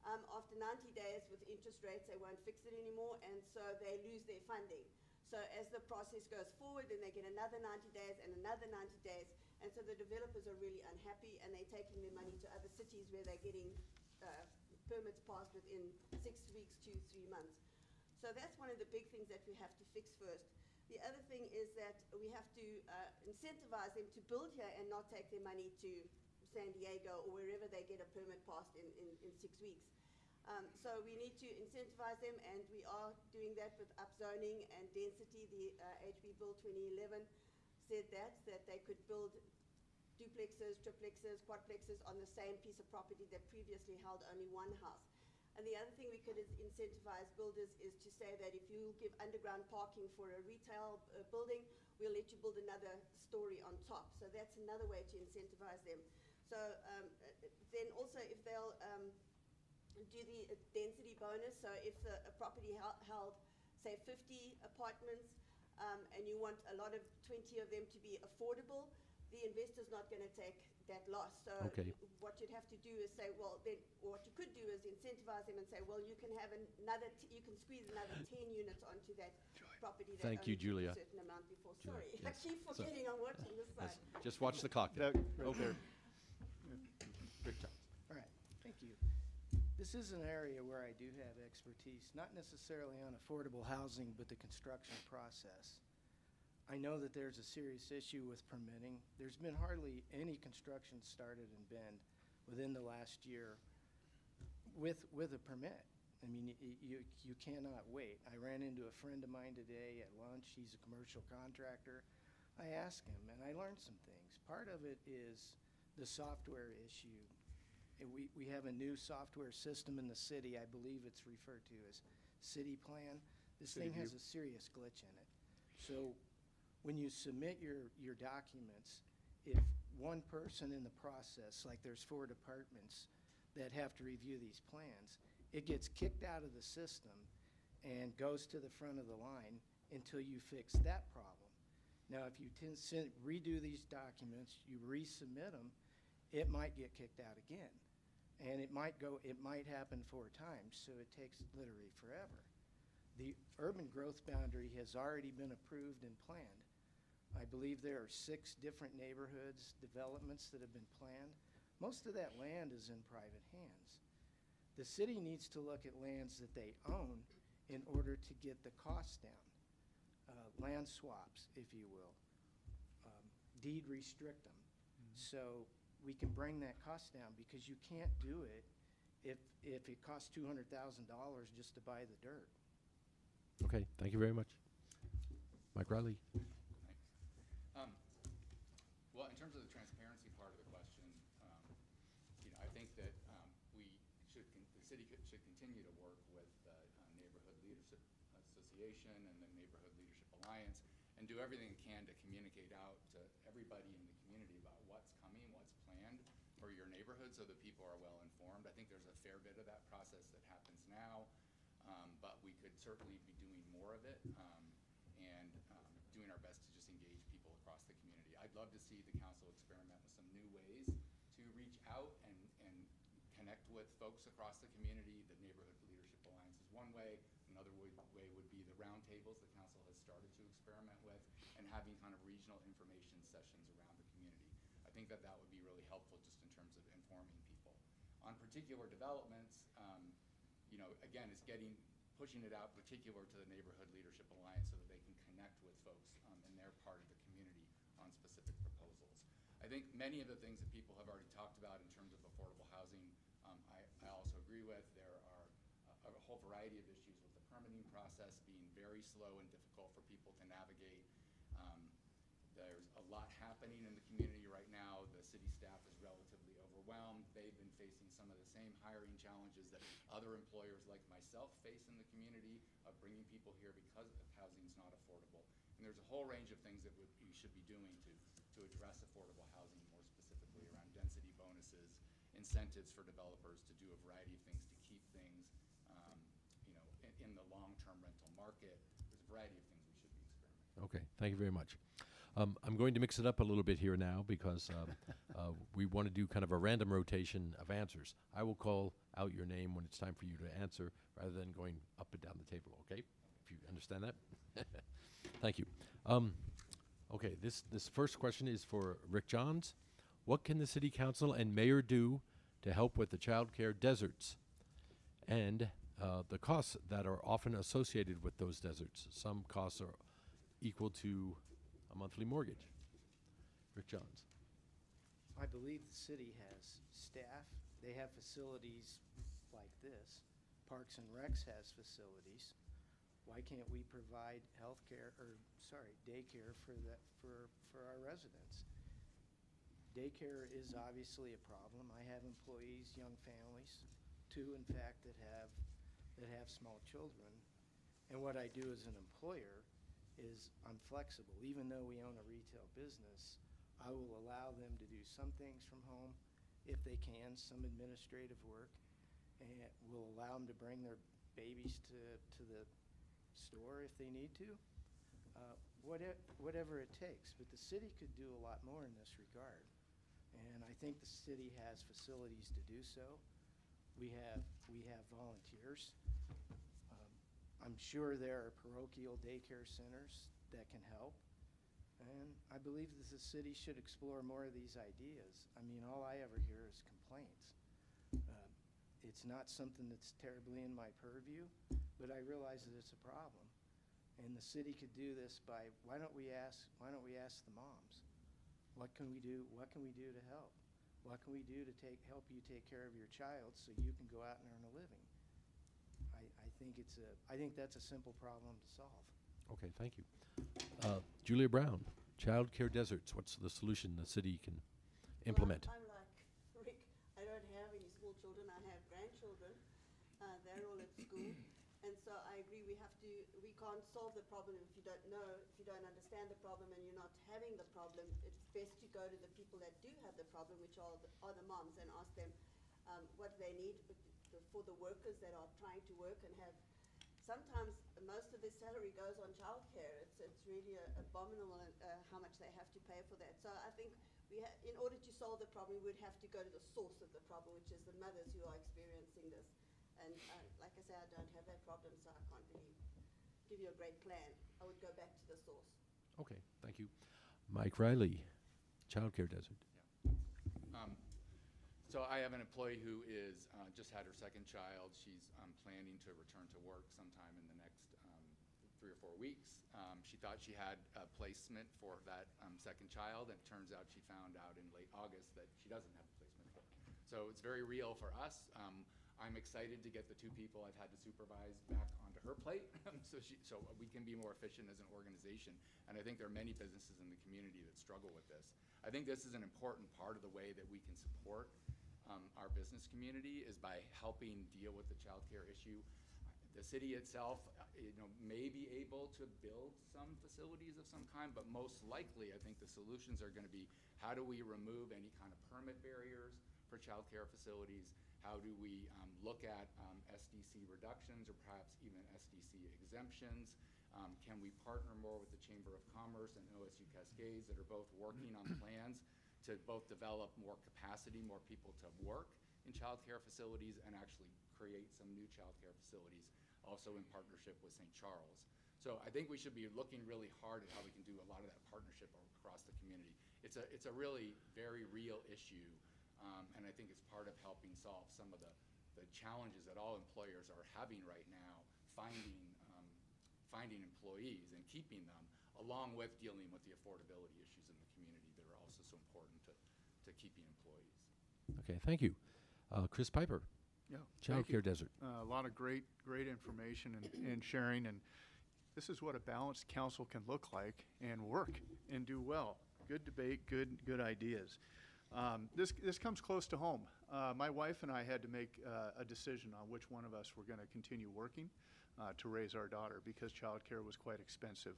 After 90 days with interest rates, they won't fix it anymore, and so they lose their funding. So as the process goes forward, then they get another 90 days and another 90 days, and so the developers are really unhappy, and they're taking their money to other cities where they're getting permits passed within 6 weeks to 3 months. So that's one of the big things that we have to fix first. The other thing is that we have to incentivize them to build here and not take their money to San Diego or wherever they get a permit passed in 6 weeks. So we need to incentivize them, and we are doing that with upzoning and density. The HB Bill 2011 said that they could build duplexes, triplexes, quadplexes on the same piece of property that previously held only one house. And the other thing we could incentivize builders is to say that if you give underground parking for a retail building, we'll let you build another story on top. So that's another way to incentivize them. So then also if they'll do the density bonus, so if a property held, say, 50 apartments, and you want a lot of 20 of them to be affordable, the investor's not going to take that loss. So what you'd have to do is say, well, then what you could do is incentivize them and say, well, you can have you can squeeze another 10 units onto that property that Thank you, only Julia. took a certain amount before. Julia, Sorry, I yes. keep forgetting I'm watching this side. Just watch the clock there. Right there. Rick Jones. All right, thank you. This is an area where I do have expertise, not necessarily on affordable housing, but the construction process. I know that there's a serious issue with permitting. There's been hardly any construction started in Bend within the last year with a permit. I mean, you cannot wait. I ran into a friend of mine today at lunch. He's a commercial contractor. I asked him, and I learned some things. Part of it is the software issue. We have a new software system in the city. I believe it's referred to as City Plan. This thing has a serious glitch in it. So when you submit your documents, if one person in the process, like there's 4 departments that have to review these plans, it gets kicked out of the system and goes to the front of the line until you fix that problem. Now, if you redo these documents, you resubmit them, it might get kicked out again. And it might happen 4 times, so it takes literally forever. The urban growth boundary has already been approved and planned. I believe there are 6 different neighborhoods, developments that have been planned. Most of that land is in private hands. The city needs to look at lands that they own in order to get the costs down. Land swaps, if you will. Deed restrict them. So we can bring that cost down, because you can't do it if it costs $200,000 just to buy the dirt. Okay, thank you very much. Mike Riley. Thanks. Well, in terms of the transparency part of the question, I think that the city should continue to work with the Neighborhood Leadership Association and the Neighborhood Leadership Alliance, and do everything it can to communicate out to everybody in the community about what's coming, what's planned for your neighborhood, so that people are well informed. I think there's a fair bit of that process that happens now, but we could certainly be doing more of it, and doing our best to just engage people across the community. I'd love to see the council experiment with some new ways to reach out and connect with folks across the community. The Neighborhood Leadership Alliance is one way. Another way would be the roundtables the council has started to experiment with, and having kind of regional information sessions around the community. I think that would be really helpful just in terms of informing people. On particular developments, again, it's pushing it out particular to the Neighborhood Leadership Alliance so that they can connect with folks in their part of the community on specific proposals. I think many of the things that people have already talked about in terms of affordable housing, I also agree with. There are a whole variety of issues with the permitting process being very slow and difficult for people to navigate. There's a lot happening in the community right now. The city staff is relatively overwhelmed. They've been facing some of the same hiring challenges that other employers like myself face in the community, of bringing people here because housing is not affordable. And there's a whole range of things that we should be doing to address affordable housing, more specifically around density bonuses, incentives for developers to do a variety of things to keep things in the long-term rental market. There's a variety of things we should be experimenting. Okay, thank you very much. I'm going to mix it up a little bit here now, because we want to do kind of a random rotation of answers. I will call out your name when it's time for you to answer, rather than going up and down the table, okay? If you understand that. Thank you. Okay, this first question is for Rick Johns. What can the city council and mayor do to help with the child care deserts and the costs that are often associated with those deserts? Some costs are equal to a monthly mortgage. Rick Johns. I believe the city has staff. They have facilities like this. Parks and Recs has facilities. Why can't we provide daycare for our residents? Daycare is obviously a problem. I have employees, young families, two in fact, that have small children. And what I do as an employer is I'm flexible. Even though we own a retail business, I will allow them to do some things from home if they can, some administrative work, and we'll allow them to bring their babies to the store if they need to, whatever it takes. But the city could do a lot more in this regard, and I think the city has facilities to do so. We have volunteers. I'm sure there are parochial daycare centers that can help, and I believe that the city should explore more of these ideas. I mean, all I ever hear is complaints. It's not something that's terribly in my purview, but I realize that it's a problem. And the city could do this by, why don't we ask the moms? What can we do? What can we do to help? What can we do to help you take care of your child so you can go out and earn a living? I think that's a simple problem to solve. Okay, thank you. Julia Brown, child care deserts. What's the solution the city can implement? Well, I'm like Rick. I don't have any small children. I have grandchildren. They're all at school. And so I agree, we can't solve the problem if you don't know, if you don't understand the problem and you're not having the problem. It's best to go to the people that do have the problem, which are the moms, and ask them what they need for the workers that are trying to work and have. Sometimes most of their salary goes on childcare. It's really abominable how much they have to pay for that. So I think in order to solve the problem, we'd have to go to the source of the problem, which is the mothers who are experiencing this. And like I say, I don't have that problem, so I can't really give you a great plan. I would go back to the source. Okay, thank you. Mike Riley, child care desert. Yeah. So I have an employee who is just had her second child. She's planning to return to work sometime in the next 3 or 4 weeks. She thought she had a placement for that second child, and it turns out she found out in late August that she doesn't have a placement for it. So it's very real for us. I'm excited to get the 2 people I've had to supervise back onto her plate so we can be more efficient as an organization. And I think there are many businesses in the community that struggle with this. I think this is an important part of the way that we can support our business community is by helping deal with the child care issue. The city itself, may be able to build some facilities of some kind, but most likely, I think the solutions are going to be how do we remove any kind of permit barriers for child care facilities? How do we look at SDC reductions or perhaps even SDC exemptions? Can we partner more with the Chamber of Commerce and OSU Cascades that are both working on plans to both develop more capacity, more people to work in child care facilities and actually create some new child care facilities, also in partnership with St. Charles. So I think we should be looking really hard at how we can do a lot of that partnership across the community. It's a really very real issue, and I think it's part of helping solve some of the challenges that all employers are having right now, finding employees and keeping them, along with dealing with the affordability issues in the community that are also so important to keeping employees. Okay, thank you. Chris Piper, Yeah, Child thank you. Care Desert. A lot of great information and sharing, and this is what a balanced council can look like and work and do well. Good debate, good ideas. This comes close to home. My wife and I had to make a decision on which one of us were going to continue working to raise our daughter because childcare was quite expensive.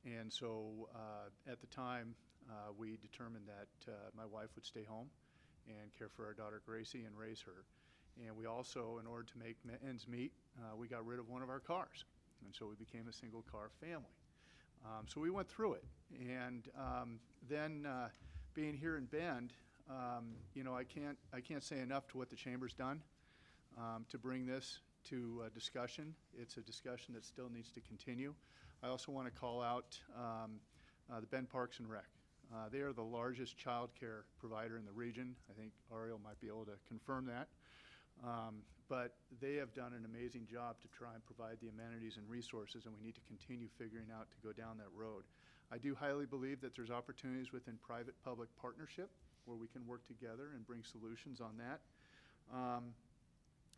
And so at the time, we determined that my wife would stay home and care for our daughter Gracie and raise her. And we also, in order to make ends meet, we got rid of one of our cars. And so we became a single car family. So we went through it. And then being here in Bend, I can't say enough to what the Chamber's done to bring this to discussion. It's a discussion that still needs to continue. I also want to call out the Bend Parks and Rec. They are the largest child care provider in the region. I think Ariel might be able to confirm that. But they have done an amazing job to try and provide the amenities and resources, and we need to continue figuring out to go down that road. I do highly believe that there's opportunities within private-public partnership where we can work together and bring solutions on that.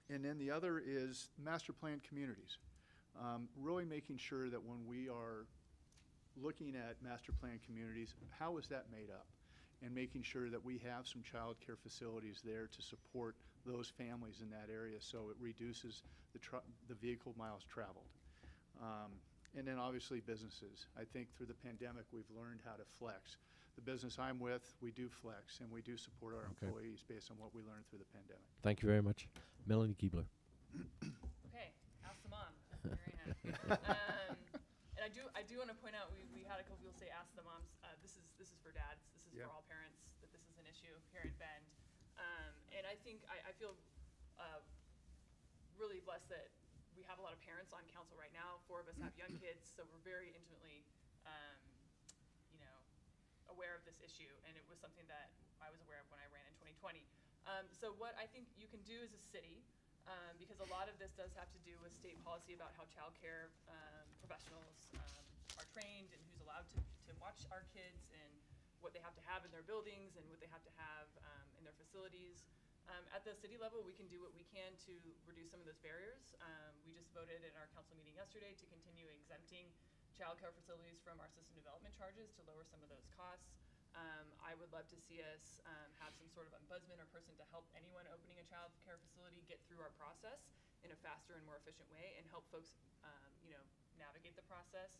And then the other is master planned communities. Really making sure that when we are looking at master planned communities, how is that made up? And making sure that we have some child care facilities there to support those families in that area so it reduces the vehicle miles traveled. And then obviously businesses. I think through the pandemic we've learned how to flex. The business I'm with, we do flex and we do support our employees based on what we learned through the pandemic. Thank you very much. Melanie Kebler. Okay, ask the mom. Very happy. And I do want to point out we had a couple people say ask the moms. This is for dads. This is for all parents that this is an issue here in Bend. And I think I feel really blessed that we have a lot of parents on council right now. 4 of us have young kids, so we're very intimately aware of this issue, and it was something that I was aware of when I ran in 2020. So what I think you can do as a city, because a lot of this does have to do with state policy about how child care professionals are trained and who's allowed to watch our kids and what they have to have in their buildings and what they have to have in their facilities. At the city level, we can do what we can to reduce some of those barriers. We just voted in our council meeting yesterday to continue exempting child care facilities from our system development charges to lower some of those costs. I would love to see us have some sort of ombudsman or person to help anyone opening a child care facility get through our process in a faster and more efficient way and help folks navigate the process.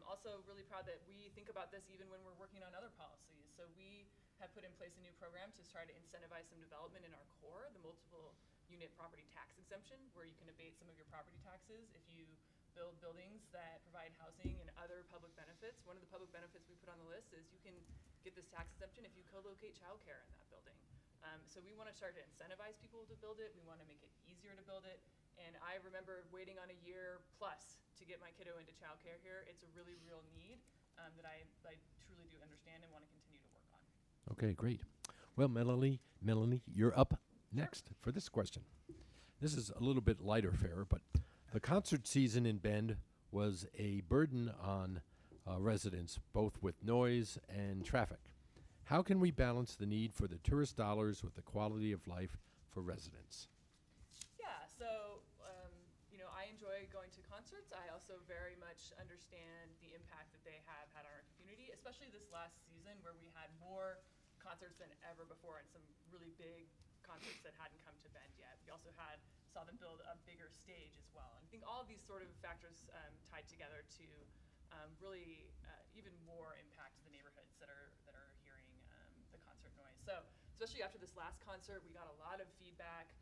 Also really proud that we think about this even when we're working on other policies. So we have put in place a new program to try to incentivize some development in our core, the multiple unit property tax exemption, where you can abate some of your property taxes if you build buildings that provide housing and other public benefits. One of the public benefits we put on the list is you can get this tax exemption if you co-locate childcare in that building. So we want to start to incentivize people to build it. We want to make it easier to build it. And I remember waiting on a year plus to get my kiddo into childcare here. It's a really real need that I truly do understand and want to continue to work on. Okay, great. Well, Melanie, you're up next for this question. This is a little bit lighter fare, but the concert season in Bend was a burden on residents, both with noise and traffic. How can we balance the need for the tourist dollars with the quality of life for residents? Yeah, so, I enjoy going to concerts. I also very much understand the impact that they have had on our community, especially this last season where we had more concerts than ever before and some really big concerts that hadn't come to Bend yet. We also saw them build a bigger stage as well. And I think all of these sort of factors tied together to really even more impact the neighborhoods that are hearing the concert noise. So especially after this last concert, we got a lot of feedback,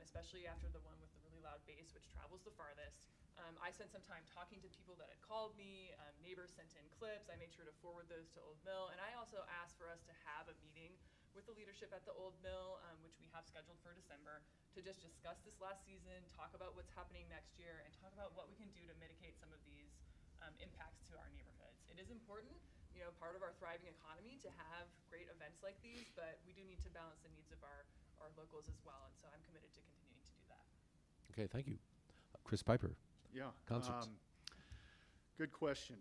especially after the one with the really loud bass, which travels the farthest. I spent some time talking to people that had called me. Neighbors sent in clips. I made sure to forward those to Old Mill. And I also asked for us to have a meeting with the leadership at the Old Mill, which we have scheduled for December, to just discuss this last season, talk about what's happening next year, and talk about what we can do to mitigate some of these impacts to our neighborhoods. It is important, part of our thriving economy to have great events like these, but we do need to balance the needs of our locals as well. And so I'm committed to continuing to do that. Okay, thank you. Chris Piper. Yeah. Concerts. Good question.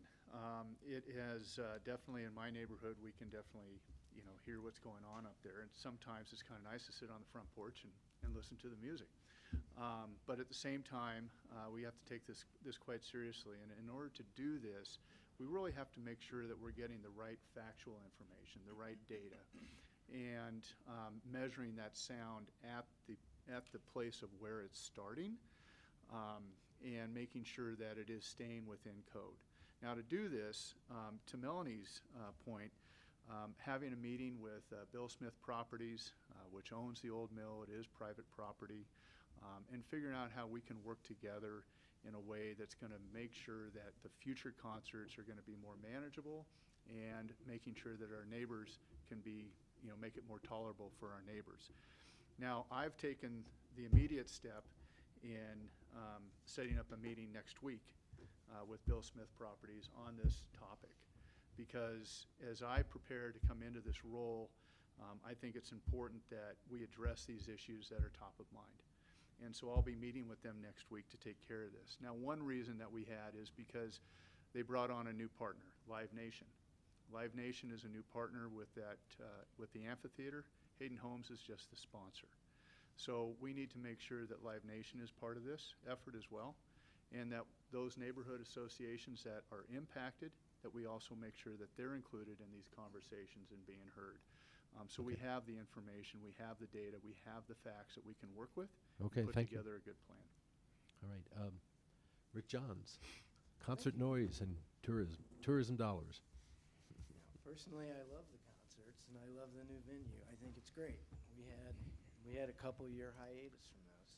It has definitely in my neighborhood, we can definitely, hear what's going on up there. And sometimes it's kind of nice to sit on the front porch and listen to the music. But at the same time, we have to take this quite seriously. And in order to do this, we really have to make sure that we're getting the right factual information, the right data, and measuring that sound at the place of where it's starting. And making sure that it is staying within code. Now to do this, to Melanie's point, having a meeting with Bill Smith Properties, which owns the Old Mill, it is private property, and figuring out how we can work together in a way that's going to make sure that the future concerts are going to be more manageable and making sure that our neighbors can be, make it more tolerable for our neighbors. Now, I've taken the immediate step in setting up a meeting next week with Bill Smith Properties on this topic, because as I prepare to come into this role, I think it's important that we address these issues that are top of mind. And so I'll be meeting with them next week to take care of this. Now, one reason that we had is because they brought on a new partner, Live Nation. Live Nation is a new partner with the amphitheater. Hayden Homes is just the sponsor. So we need to make sure that Live Nation is part of this effort as well, and that those neighborhood associations that are impacted, that we also make sure that they're included in these conversations and being heard. So we have the information, we have the data, we have the facts that we can work with, Okay, put thank you. together a good plan. All right. Rick Johns, concert noise and tourism dollars. Personally, I love the concerts and I love the new venue. I think it's great. We had a couple-year hiatus from those.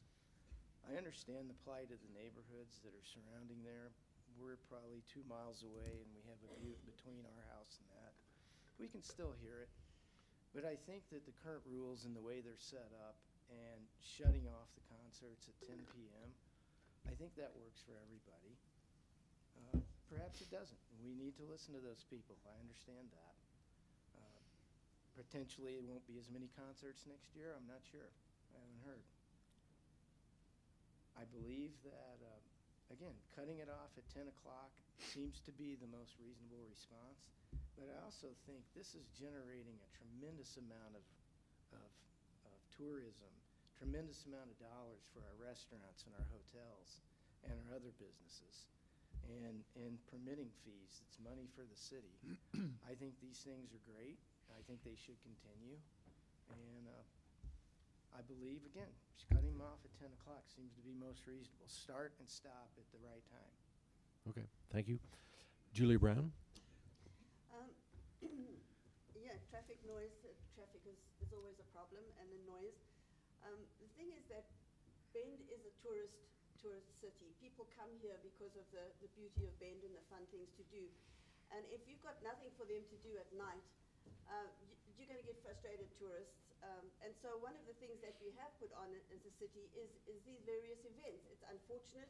I understand the plight of the neighborhoods that are surrounding there. We're probably 2 miles away and we have a view between our house and that. We can still hear it. But I think that the current rules and the way they're set up and shutting off the concerts at 10 p.m., I think that works for everybody. Perhaps it doesn't. We need to listen to those people. I understand that. Potentially, it won't be as many concerts next year. I'm not sure. I haven't heard. I believe that, again, cutting it off at 10 o'clock seems to be the most reasonable response. But I also think this is generating a tremendous amount of tourism, tremendous amount of dollars for our restaurants and our hotels and our other businesses. And permitting fees, it's money for the city. I think these things are great. I think they should continue. And I believe, again, cutting them off at 10 o'clock seems to be most reasonable. Start and stop at the right time. Okay, thank you. Julia Brown? Yeah, traffic noise, traffic is always a problem, and the noise. The thing is that Bend is a tourist city. People come here because of the beauty of Bend and the fun things to do. And if you've got nothing for them to do at night, you're going to get frustrated tourists. And so one of the things that we have put on as a city is these various events. It's unfortunate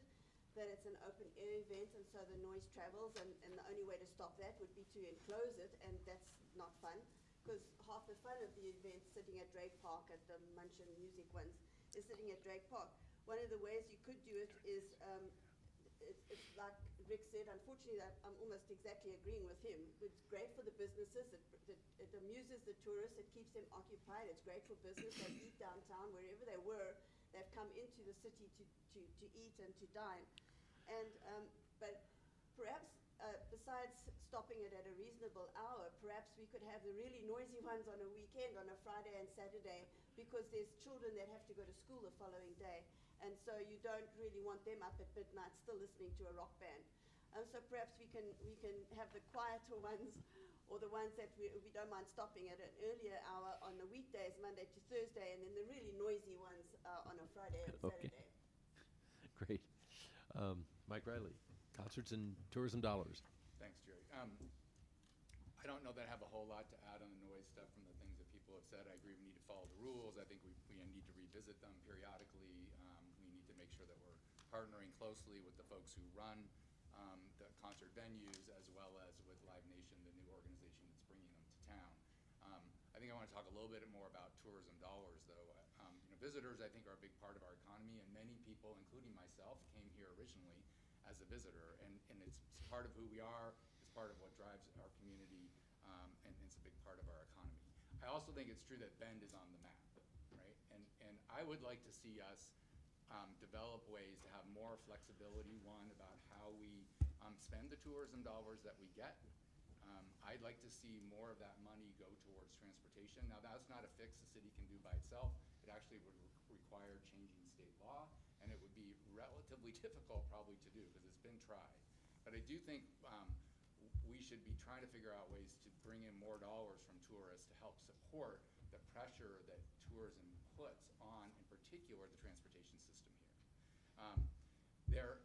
that it's an open air event, and so the noise travels, and the only way to stop that would be to enclose it, and that's not fun. because half the fun of the event sitting at Drake Park at the Munchin Music ones is sitting at Drake Park. One of the ways you could do it is, it's like Rick said, unfortunately I'm almost exactly agreeing with him. It's great for the businesses, it amuses the tourists, it keeps them occupied, it's great for business. They eat downtown, wherever they were, they've come into the city to eat and to dine. And, but perhaps besides stopping it at a reasonable hour, perhaps we could have the really noisy ones on a weekend, on a Friday and Saturday, because there's children that have to go to school the following day. And so you don't really want them up at midnight still listening to a rock band. So perhaps we can have the quieter ones, or the ones that we don't mind stopping at an earlier hour on the weekdays, Monday to Thursday, and then the really noisy ones on a Friday and Okay. Saturday. Great. Mike Riley, concerts and tourism dollars. Thanks, Gerry. I don't know that I have a whole lot to add on the noise stuff from the things that people have said. I agree we need to follow the rules. I think we need to revisit them periodically. We need to make sure that we're partnering closely with the folks who run the concert venues, as well as with Live Nation, the new organization that's bringing them to town. I think I want to talk a little bit more about tourism dollars, though. Visitors, I think, are a big part of our economy, and many people, including myself, came here originally as a visitor, and it's part of who we are, it's part of what drives our community, and it's a big part of our economy. I also think it's true that Bend is on the map, right? And I would like to see us develop ways to have more flexibility, one, about how we spend the tourism dollars that we get. I'd like to see more of that money go towards transportation. Now, that's not a fix the city can do by itself. It actually would require changing state law, and it would be relatively difficult probably to do because it's been tried. But I do think we should be trying to figure out ways to bring in more dollars from tourists to help support the pressure that tourism puts on, in particular, the transportation system here.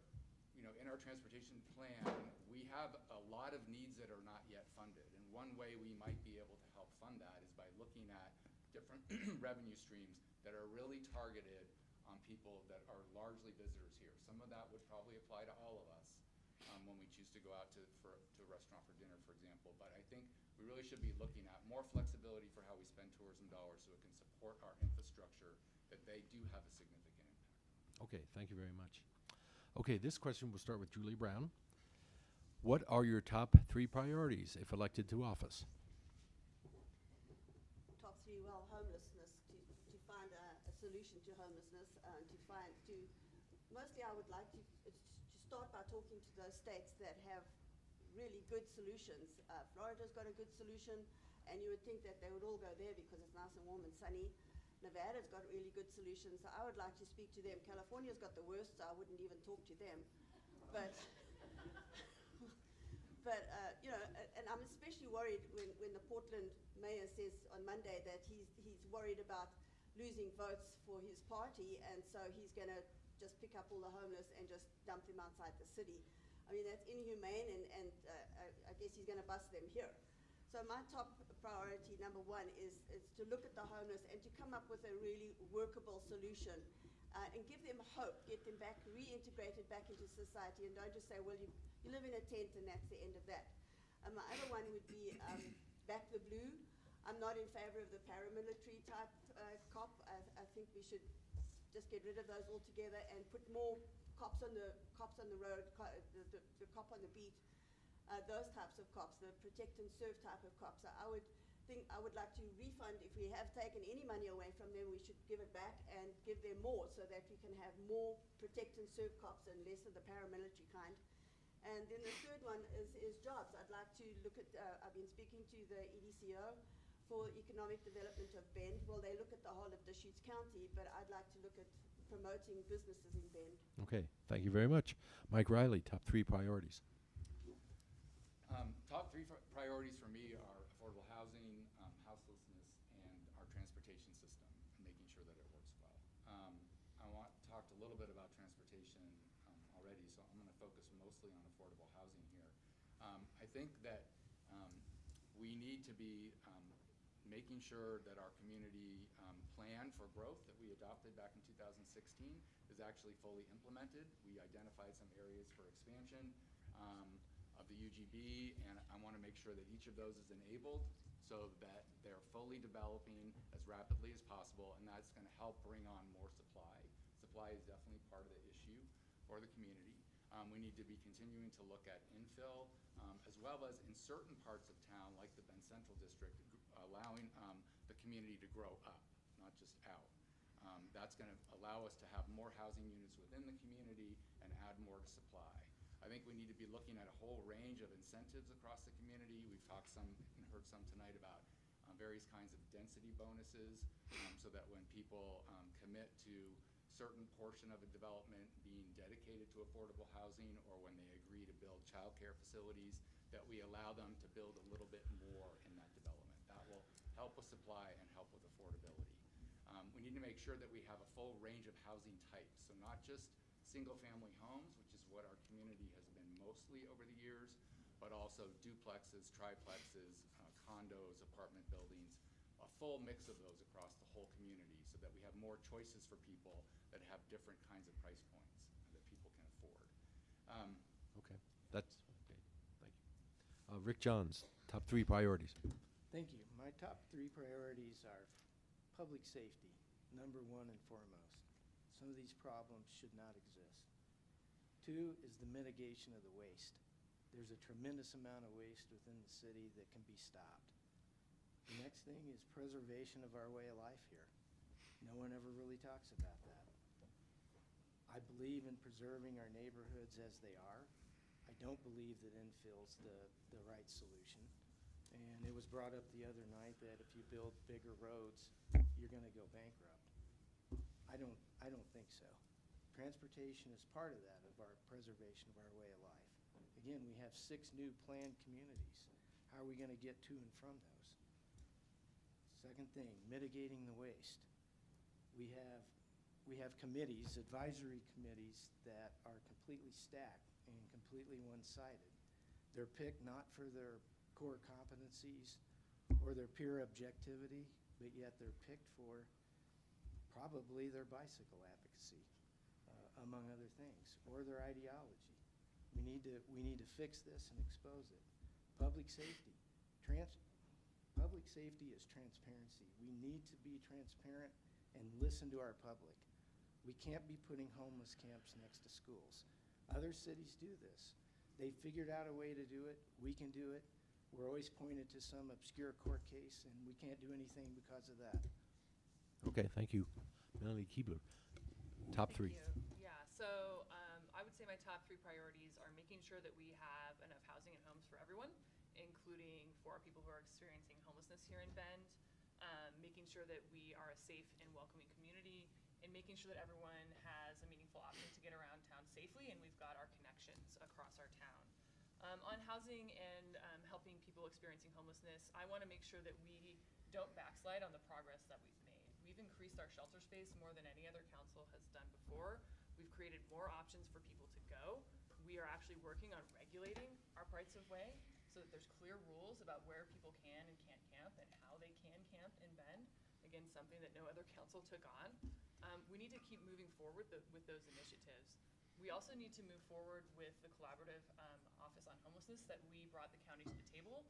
In our transportation plan, we have a lot of needs that are not yet funded. And one way we might be able to help fund that is by looking at different revenue streams that are really targeted on people that are largely visitors here. Some of that would probably apply to all of us when we choose to go out to a restaurant for dinner, for example. But I think we really should be looking at more flexibility for how we spend tourism dollars so it can support our infrastructure, that they do have a significant impact. Okay, thank you very much. Okay, this question will start with Julie Brown. What are your top 3 priorities if elected to office? Top 3, well, homelessness, to find a solution to homelessness, mostly I would like to start by talking to those states that have really good solutions. Florida's got a good solution, and you would think that they would all go there because it's nice and warm and sunny. Nevada's got really good solutions, so I would like to speak to them. California's got the worst, so I wouldn't even talk to them. But, and I'm especially worried when the Portland mayor says on Monday that he's worried about losing votes for his party, and so he's going to just pick up all the homeless and just dump them outside the city. I mean, that's inhumane, and I guess he's going to bust them here. So my top priority, number 1, is to look at the homeless and to come up with a really workable solution and give them hope, get them back, reintegrated back into society, and don't just say, well, you live in a tent and that's the end of that. My other one would be back the blue. I'm not in favor of the paramilitary type cop. I think we should just get rid of those altogether and put more cops on the road, the cop on the beat. Those types of cops, the protect and serve type of cops. I would like to refund. If we have taken any money away from them, we should give it back and give them more so that we can have more protect and serve cops and less of the paramilitary kind. And then the third one is jobs. I'd like to look at, I've been speaking to the EDCO for economic development of Bend. Well, they look at the whole of Deschutes County, but I'd like to look at promoting businesses in Bend. Okay, thank you very much. Mike Riley, top 3 priorities. Top 3 priorities for me are affordable housing, houselessness, and our transportation system, and making sure that it works well. I talked a little bit about transportation already, so I'm going to focus mostly on affordable housing here. I think that we need to be making sure that our community plan for growth that we adopted back in 2016 is actually fully implemented. We identified some areas for expansion of the UGB, and I want to make sure that each of those is enabled so that they're fully developing as rapidly as possible, and that's going to help bring on more supply. Supply is definitely part of the issue for the community. We need to be continuing to look at infill, as well as in certain parts of town, like the Bend Central District, allowing the community to grow up, not just out. That's going to allow us to have more housing units within the community and add more to supply. I think we need to be looking at a whole range of incentives across the community. We've talked some and heard some tonight about various kinds of density bonuses, so that when people commit to certain portion of a development being dedicated to affordable housing, or when they agree to build childcare facilities, that we allow them to build a little bit more in that development. That will help with supply and help with affordability. We need to make sure that we have a full range of housing types, so not just single-family homes, which is what our community has been mostly over the years, but also duplexes, triplexes, condos, apartment buildings, a full mix of those across the whole community, so that we have more choices for people that have different kinds of price points that people can afford. Okay, that's okay. Thank you. Rick Johns, top 3 priorities. Thank you. My top 3 priorities are public safety, number 1 and foremost. Some of these problems should not exist. 2 is the mitigation of the waste. There's a tremendous amount of waste within the city that can be stopped. The next thing is preservation of our way of life here. No one ever really talks about that. I believe in preserving our neighborhoods as they are. I don't believe that infill's the right solution. And it was brought up the other night that if you build bigger roads, you're going to go bankrupt. I don't think so. Transportation is part of that, of our preservation of our way of life. Again, we have 6 new planned communities. How are we going to get to and from those? Second thing, mitigating the waste. We have committees, advisory committees, that are completely stacked and completely one-sided. They're picked not for their core competencies or their peer objectivity, but yet they're picked for probably their bicycle advocacy, among other things, or their ideology. We need to fix this and expose it. Public safety. Public safety is transparency. We need to be transparent and listen to our public. We can't be putting homeless camps next to schools. Other cities do this. They figured out a way to do it. We can do it. We're always pointed to some obscure court case, and we can't do anything because of that. Okay, thank you. Melanie Kebler, top 3. Thank you. Yeah, so I would say my top 3 priorities are making sure that we have enough housing and homes for everyone, including for people who are experiencing homelessness here in Bend, making sure that we are a safe and welcoming community, and making sure that everyone has a meaningful option to get around town safely, and we've got our connections across our town. On housing and helping people experiencing homelessness, I want to make sure that we don't backslide on the progress that we've made. We've increased our shelter space more than any other council has done before. We've created more options for people to go. We are actually working on regulating our rights of way so that there's clear rules about where people can and can't camp and how they can camp in Bend. Again, something that no other council took on. We need to keep moving forward with those initiatives. We also need to move forward with the collaborative Office on Homelessness that we brought the county to the table,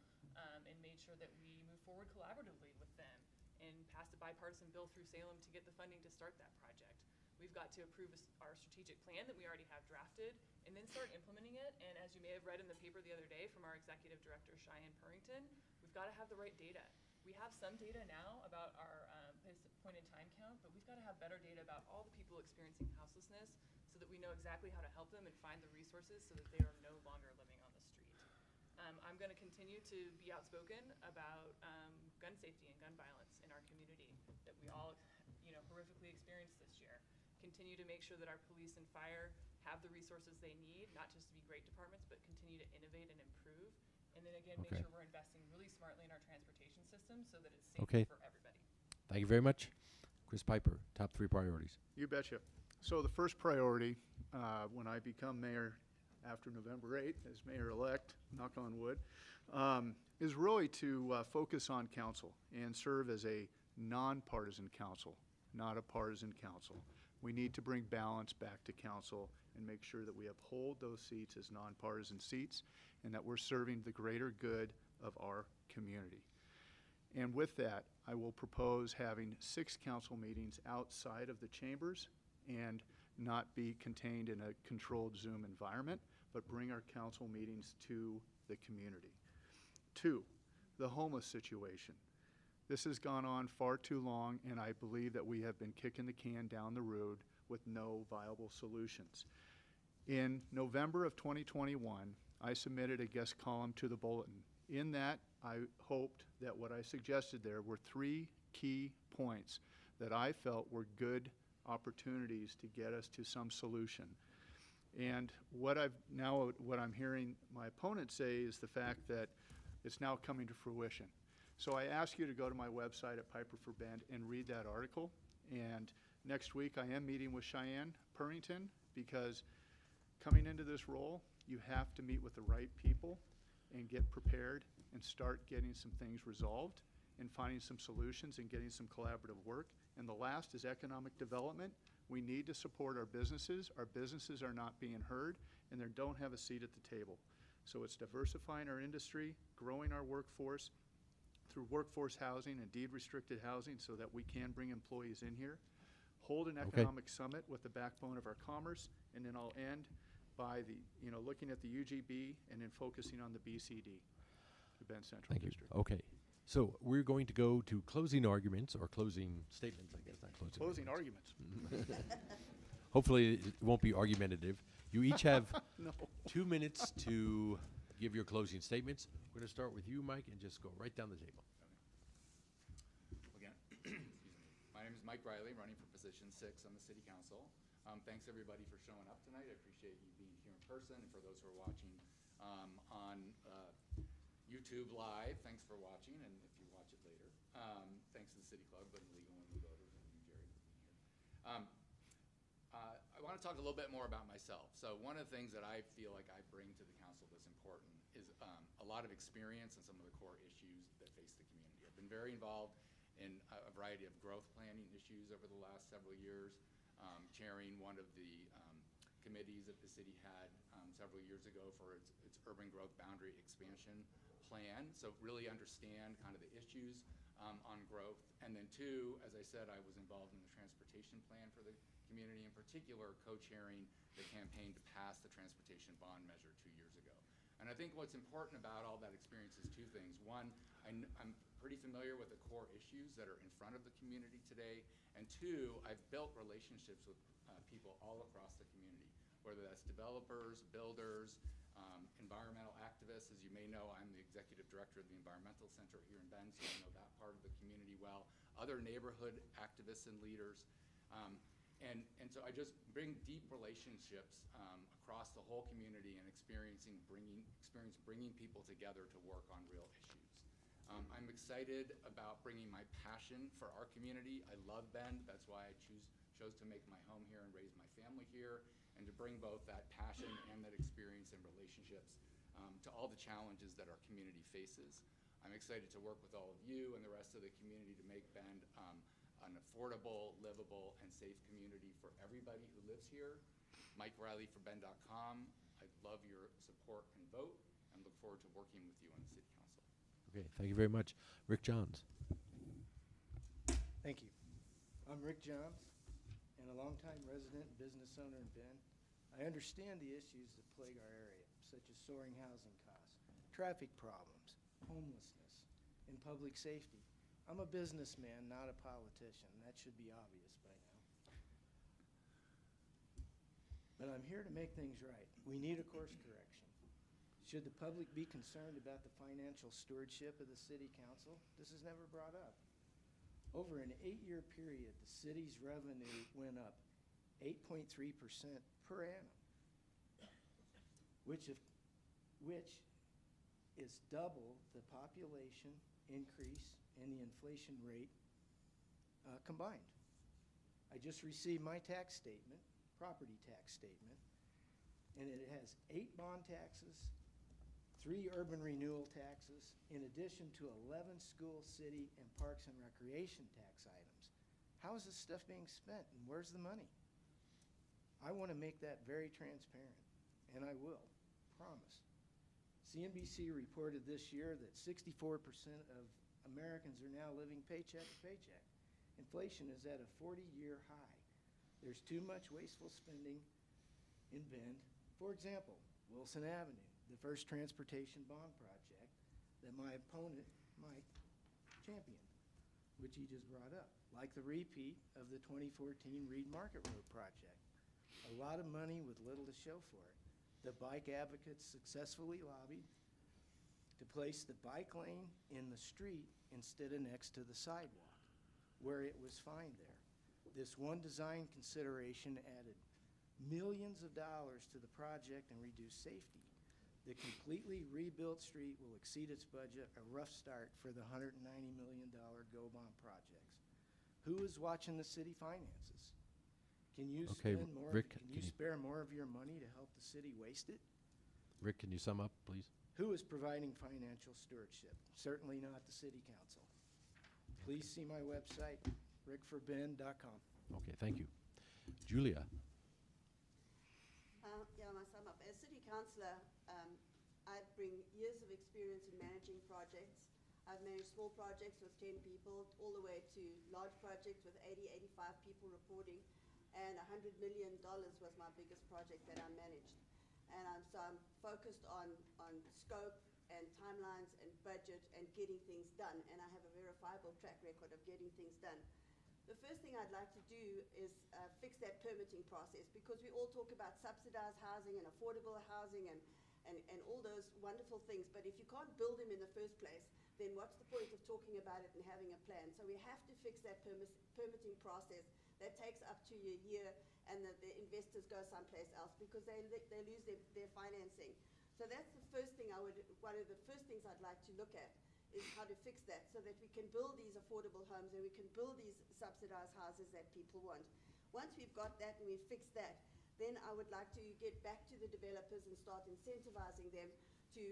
and made sure that we move forward collaboratively with them and passed a bipartisan bill through Salem to get the funding to start that project. We've got to approve our strategic plan that we already have drafted and then start implementing it. And as you may have read in the paper the other day from our executive director, Cheyenne Purrington, we've got to have the right data. We have some data now about our point in time count, but we've got to have better data about all the people experiencing houselessness so that we know exactly how to help them and find the resources so that they are no longer living on the street. I'm going to continue to be outspoken about gun safety and gun violence in our community that we all, horrifically experienced this year. Continue to make sure that our police and fire have the resources they need, not just to be great departments, but continue to innovate and improve. And then again, make sure we're investing really smartly in our transportation system so that it's safe for everybody. Thank you very much. Chris Piper, top 3 priorities. You betcha. So the first priority, when I become mayor after November 8th, as mayor-elect, knock on wood, is really to focus on council and serve as a nonpartisan council, not a partisan council. We need to bring balance back to council and make sure that we uphold those seats as nonpartisan seats and that we're serving the greater good of our community. And with that, I will propose having 6 council meetings outside of the chambers and not be contained in a controlled Zoom environment, but bring our council meetings to the community. 2, the homeless situation. This has gone on far too long, and I believe that we have been kicking the can down the road with no viable solutions. In November of 2021, I submitted a guest column to the Bulletin. In that, I hoped that what I suggested there were 3 key points that I felt were good opportunities to get us to some solution. And what I'm hearing my opponent say is the fact that it's now coming to fruition. So I ask you to go to my website at Piper for Bend and read that article. And next week I am meeting with Cheyenne Purrington, because coming into this role, you have to meet with the right people and get prepared and start getting some things resolved and finding some solutions and getting some collaborative work. And the last is economic development. We need to support our businesses. Our businesses are not being heard, and they don't have a seat at the table. So it's diversifying our industry, growing our workforce through workforce housing and deed-restricted housing so that we can bring employees in here, hold an economic summit with the backbone of our commerce, and then I'll end by looking at the UGB and then focusing on the BCD, the Bend Central Thank you. District. Okay. So we're going to go to closing arguments, or closing statements, I guess, not closing Closing arguments. Hopefully it won't be argumentative. You each have No. 2 minutes to give your closing statements. We're going to start with you, Mike, and just go right down the table. Again, excuse me. My name is Mike Riley, running for position 6 on the City Council. Thanks everybody for showing up tonight. I appreciate you being here in person. And for those who are watching on YouTube Live, thanks for watching, and if you watch it later, thanks to the City Club and Legal Women Voters and you, Gerry, for being here. I want to talk a little bit more about myself. So one of the things that I feel like I bring to the council that's important is a lot of experience on some of the core issues that face the community. I've been very involved in a variety of growth planning issues over the last several years, chairing one of the committees that the city had several years ago for its urban growth boundary expansion plan. So really understand kind of the issues on growth. And then 2, as I said, I was involved in the transportation plan for the community, in particular co-chairing the campaign to pass the transportation bond measure 2 years ago. And I think what's important about all that experience is 2 things. One, I'm pretty familiar with the core issues that are in front of the community today. And 2, I've built relationships with people all across the community, whether that's developers, builders, environmental activists. As you may know, I'm the executive director of the Environmental Center here in Bend, so I know that part of the community well. Other neighborhood activists and leaders. And so I just bring deep relationships across the whole community and experience bringing people together to work on real issues. I'm excited about bringing my passion for our community. I love Bend. That's why I chose to make my home here and raise my family here, and to bring both that passion and that experience and relationships to all the challenges that our community faces. I'm excited to work with all of you and the rest of the community to make Bend an affordable, livable, and safe community for everybody who lives here. Mike Riley for Bend.com. I love your support and vote, and look forward to working with you on the City Council. Okay, thank you very much. Rick Johns. Thank you. I'm Rick Johns, and a longtime resident and business owner in Bend. I understand the issues that plague our area, such as soaring housing costs, traffic problems, homelessness, and public safety. I'm a businessman, not a politician. That should be obvious by now. But I'm here to make things right. We need a course correction. Should the public be concerned about the financial stewardship of the City Council? This is never brought up. Over an 8-year period, the city's revenue went up 8.3% per annum, which is double the population increase and the inflation rate combined. I just received my tax statement, property tax statement, and it has 8 bond taxes, 3 urban renewal taxes, in addition to 11 school, city, and parks and recreation tax items. How is this stuff being spent, and where's the money? I want to make that very transparent, and I will, promise. CNBC reported this year that 64% of Americans are now living paycheck to paycheck. Inflation is at a 40-year high. There's too much wasteful spending in Bend. For example, Wilson Avenue, the first transportation bond project that my opponent, Mike, championed, which he just brought up, like the repeat of the 2014 Reed Market Road project. A lot of money with little to show for it. The bike advocates successfully lobbied to place the bike lane in the street instead of next to the sidewalk, where it was fine there. This one design consideration added millions of dollars to the project and reduced safety. The completely rebuilt street will exceed its budget, a rough start for the $190 million GO bond projects. Who is watching the city finances? Can you Okay, spend more? Rick, Can you spare more of your money to help the city waste it? Rick, can you sum up, please? Who is providing financial stewardship? Certainly not the city council. Please see my website, rickforbend.com. Okay, thank you. Julia? Yeah, my sum up. As city councillor, I bring years of experience in managing projects. I've managed small projects with 10 people all the way to large projects with 80, 85 people reporting. And $100 million was my biggest project that I managed. And so I'm focused on scope and timelines and budget and getting things done. And I have a verifiable track record of getting things done. The first thing I'd like to do is fix that permitting process, because we all talk about subsidized housing and affordable housing and all those wonderful things. But if you can't build them in the first place, then what's the point of talking about it and having a plan? So we have to fix that permitting process. That takes up to a year, and the investors go someplace else because they lose their financing. So that's the first thing one of the first things I'd like to look at is how to fix that so that we can build these affordable homes and we can build these subsidized houses that people want. Once we've got that and we've fixed that, then I would like to get back to the developers and start incentivizing them to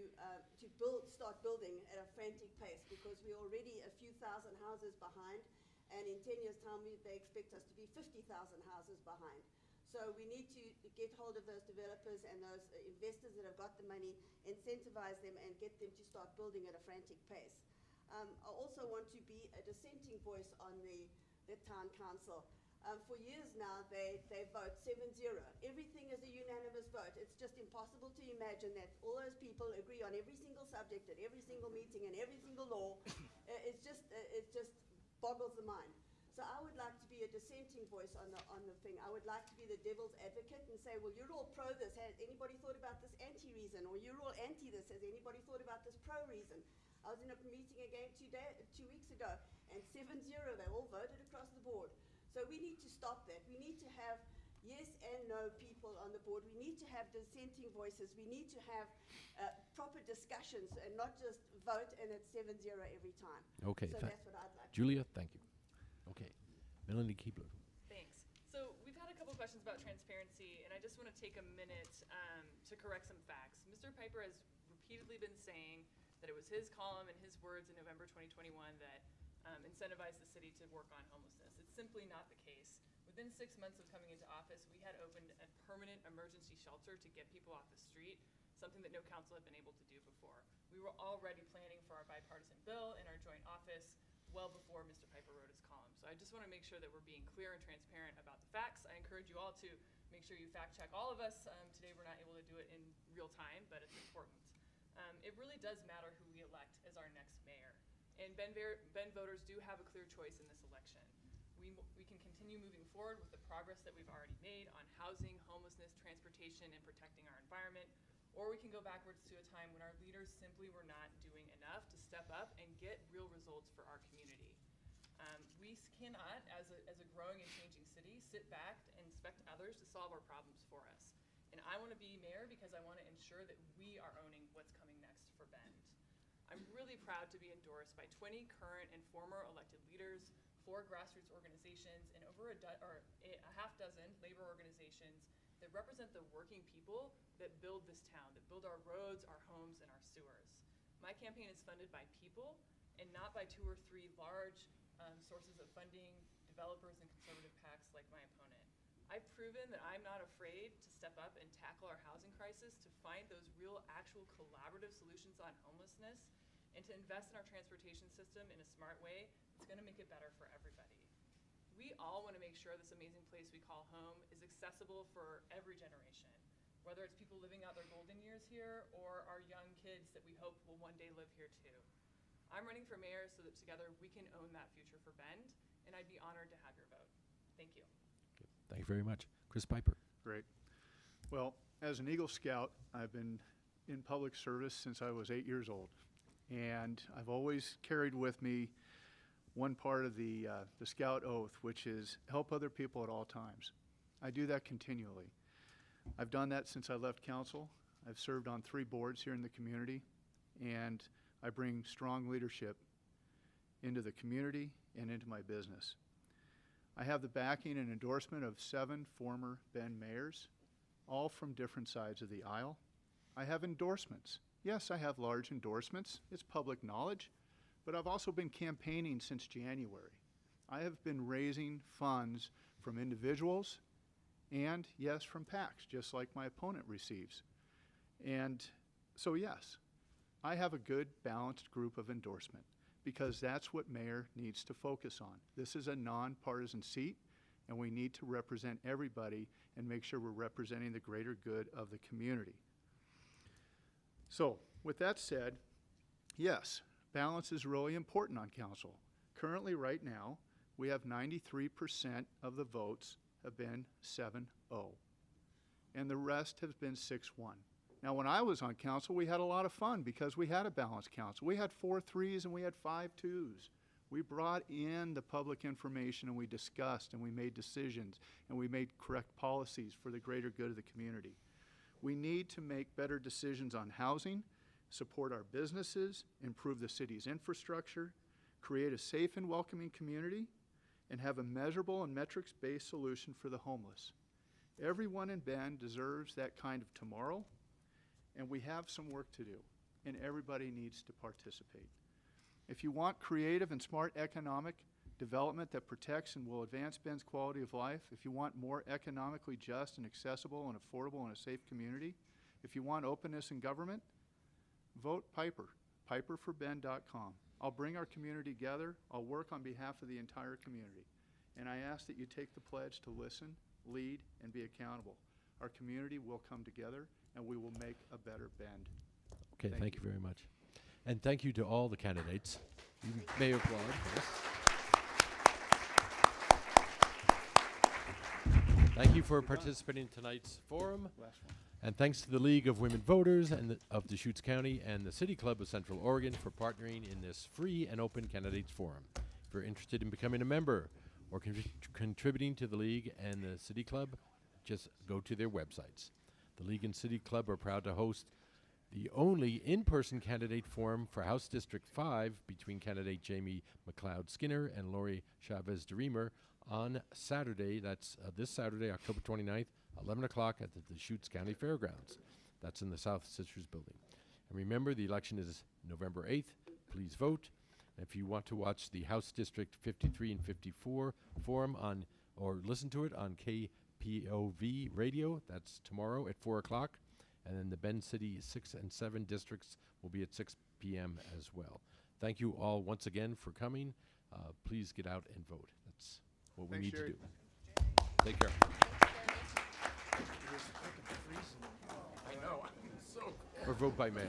start building at a frantic pace, because we're already a few thousand houses behind. And in 10 years' time, they expect us to be 50,000 houses behind. So we need to get hold of those developers and those investors that have got the money, incentivize them, and get them to start building at a frantic pace. I also want to be a dissenting voice on the town council. For years now, they vote 7-0. Everything is a unanimous vote. It's just impossible to imagine that all those people agree on every single subject at every single meeting and every single law. It's just boggles the mind. So I would like to be a dissenting voice on the thing. I would like to be the devil's advocate and say, well, you're all pro this. Has anybody thought about this anti-reason? Or you're all anti this. Has anybody thought about this pro-reason? I was in a meeting again 2 weeks ago, and 7-0, they all voted across the board. So we need to stop that. We need to have yes and no people on the board. We need to have dissenting voices. We need to have proper discussions and not just vote and it's 7-0 every time. Okay, so that's what I'd like. Julia, thank you. Okay, Melanie Kebler. Thanks. So we've had a couple questions about transparency, and I just want to take a minute to correct some facts. Mr. Piper has repeatedly been saying that it was his column and his words in November 2021 that incentivized the city to work on homelessness. It's simply not the case. Within 6 months of coming into office, we had opened a permanent emergency shelter to get people off the street, something that no council had been able to do before. We were already planning for our bipartisan bill in our joint office well before Mr. Piper wrote his column. So I just want to make sure that we're being clear and transparent about the facts. I encourage you all to make sure you fact check all of us. Today we're not able to do it in real time, but it's important. It really does matter who we elect as our next mayor. And Bend voters do have a clear choice in this election. We can continue moving forward with the progress that we've already made on housing, homelessness, transportation, and protecting our environment, or we can go backwards to a time when our leaders simply were not doing enough to step up and get real results for our community. We cannot, as a growing and changing city, sit back and expect others to solve our problems for us. And I want to be mayor because I want to ensure that we are owning what's coming next for Bend. I'm really proud to be endorsed by 20 current and former elected leaders, 4 grassroots organizations, and over a half dozen labor organizations that represent the working people that build this town, that build our roads, our homes, and our sewers. My campaign is funded by people and not by 2 or 3 large sources of funding, developers, and conservative PACs like my opponent. I've proven that I'm not afraid to step up and tackle our housing crisis, to find those real, actual collaborative solutions on homelessness, and to invest in our transportation system in a smart way, it's going to make it better for everybody. We all want to make sure this amazing place we call home is accessible for every generation, whether it's people living out their golden years here or our young kids that we hope will one day live here too. I'm running for mayor so that together we can own that future for Bend, and I'd be honored to have your vote. Thank you. Okay. Thank you very much. Chris Piper. Great. Well, as an Eagle Scout, I've been in public service since I was 8 years old. And I've always carried with me one part of the Scout oath, which is help other people at all times. I do that continually. I've done that since I left council. I've served on 3 boards here in the community, and I bring strong leadership into the community and into my business. I have the backing and endorsement of 7 former Bend mayors, all from different sides of the aisle. I have endorsements. Yes, I have large endorsements. It's public knowledge, but I've also been campaigning since January. I have been raising funds from individuals and, yes, from PACs, just like my opponent receives. And so, yes, I have a good, balanced group of endorsement because that's what mayor needs to focus on. This is a nonpartisan seat, and we need to represent everybody and make sure we're representing the greater good of the community. So, with that said, yes, balance is really important on council. Currently, right now, we have 93% of the votes have been 7-0, and the rest has been 6-1. Now, when I was on council, we had a lot of fun because we had a balanced council. We had 4 3s and we had 5 2s. We brought in the public information and we discussed and we made decisions and we made correct policies for the greater good of the community. We need to make better decisions on housing, support our businesses, improve the city's infrastructure, create a safe and welcoming community, and have a measurable and metrics-based solution for the homeless. Everyone in Bend deserves that kind of tomorrow, and we have some work to do, and everybody needs to participate. If you want creative and smart economic development that protects and will advance Bend's quality of life, if you want more economically just and accessible and affordable and a safe community, if you want openness in government, vote Piper, piperforbend.com. I'll bring our community together. I'll work on behalf of the entire community. And I ask that you take the pledge to listen, lead, and be accountable. Our community will come together, and we will make a better Bend. Okay, thank you very much. And thank you to all the candidates. You may applaud. Yes. Thank you for participating in tonight's forum. Last one. And thanks to the League of Women Voters and of Deschutes County and the City Club of Central Oregon for partnering in this free and open candidates forum. If you're interested in becoming a member or contributing to the League and the City Club, just go to their websites. The League and City Club are proud to host the only in-person candidate forum for House District 5 between candidate Jamie McLeod Skinner and Lori Chavez DeReamer on Saturday. That's this Saturday, October 29th, 11 o'clock at the Deschutes County Fairgrounds. That's in the South Sisters building. And remember, the election is November 8th. Please vote. And if you want to watch the House District 53 and 54 forum on, or listen to it on KPOV radio, that's tomorrow at 4 o'clock. And then the Bend City 6 and 7 districts will be at 6 p.m. as well. Thank you all once again for coming. Please get out and vote. That's what we need to do. Take care. I know, I'm so. Or vote by mail.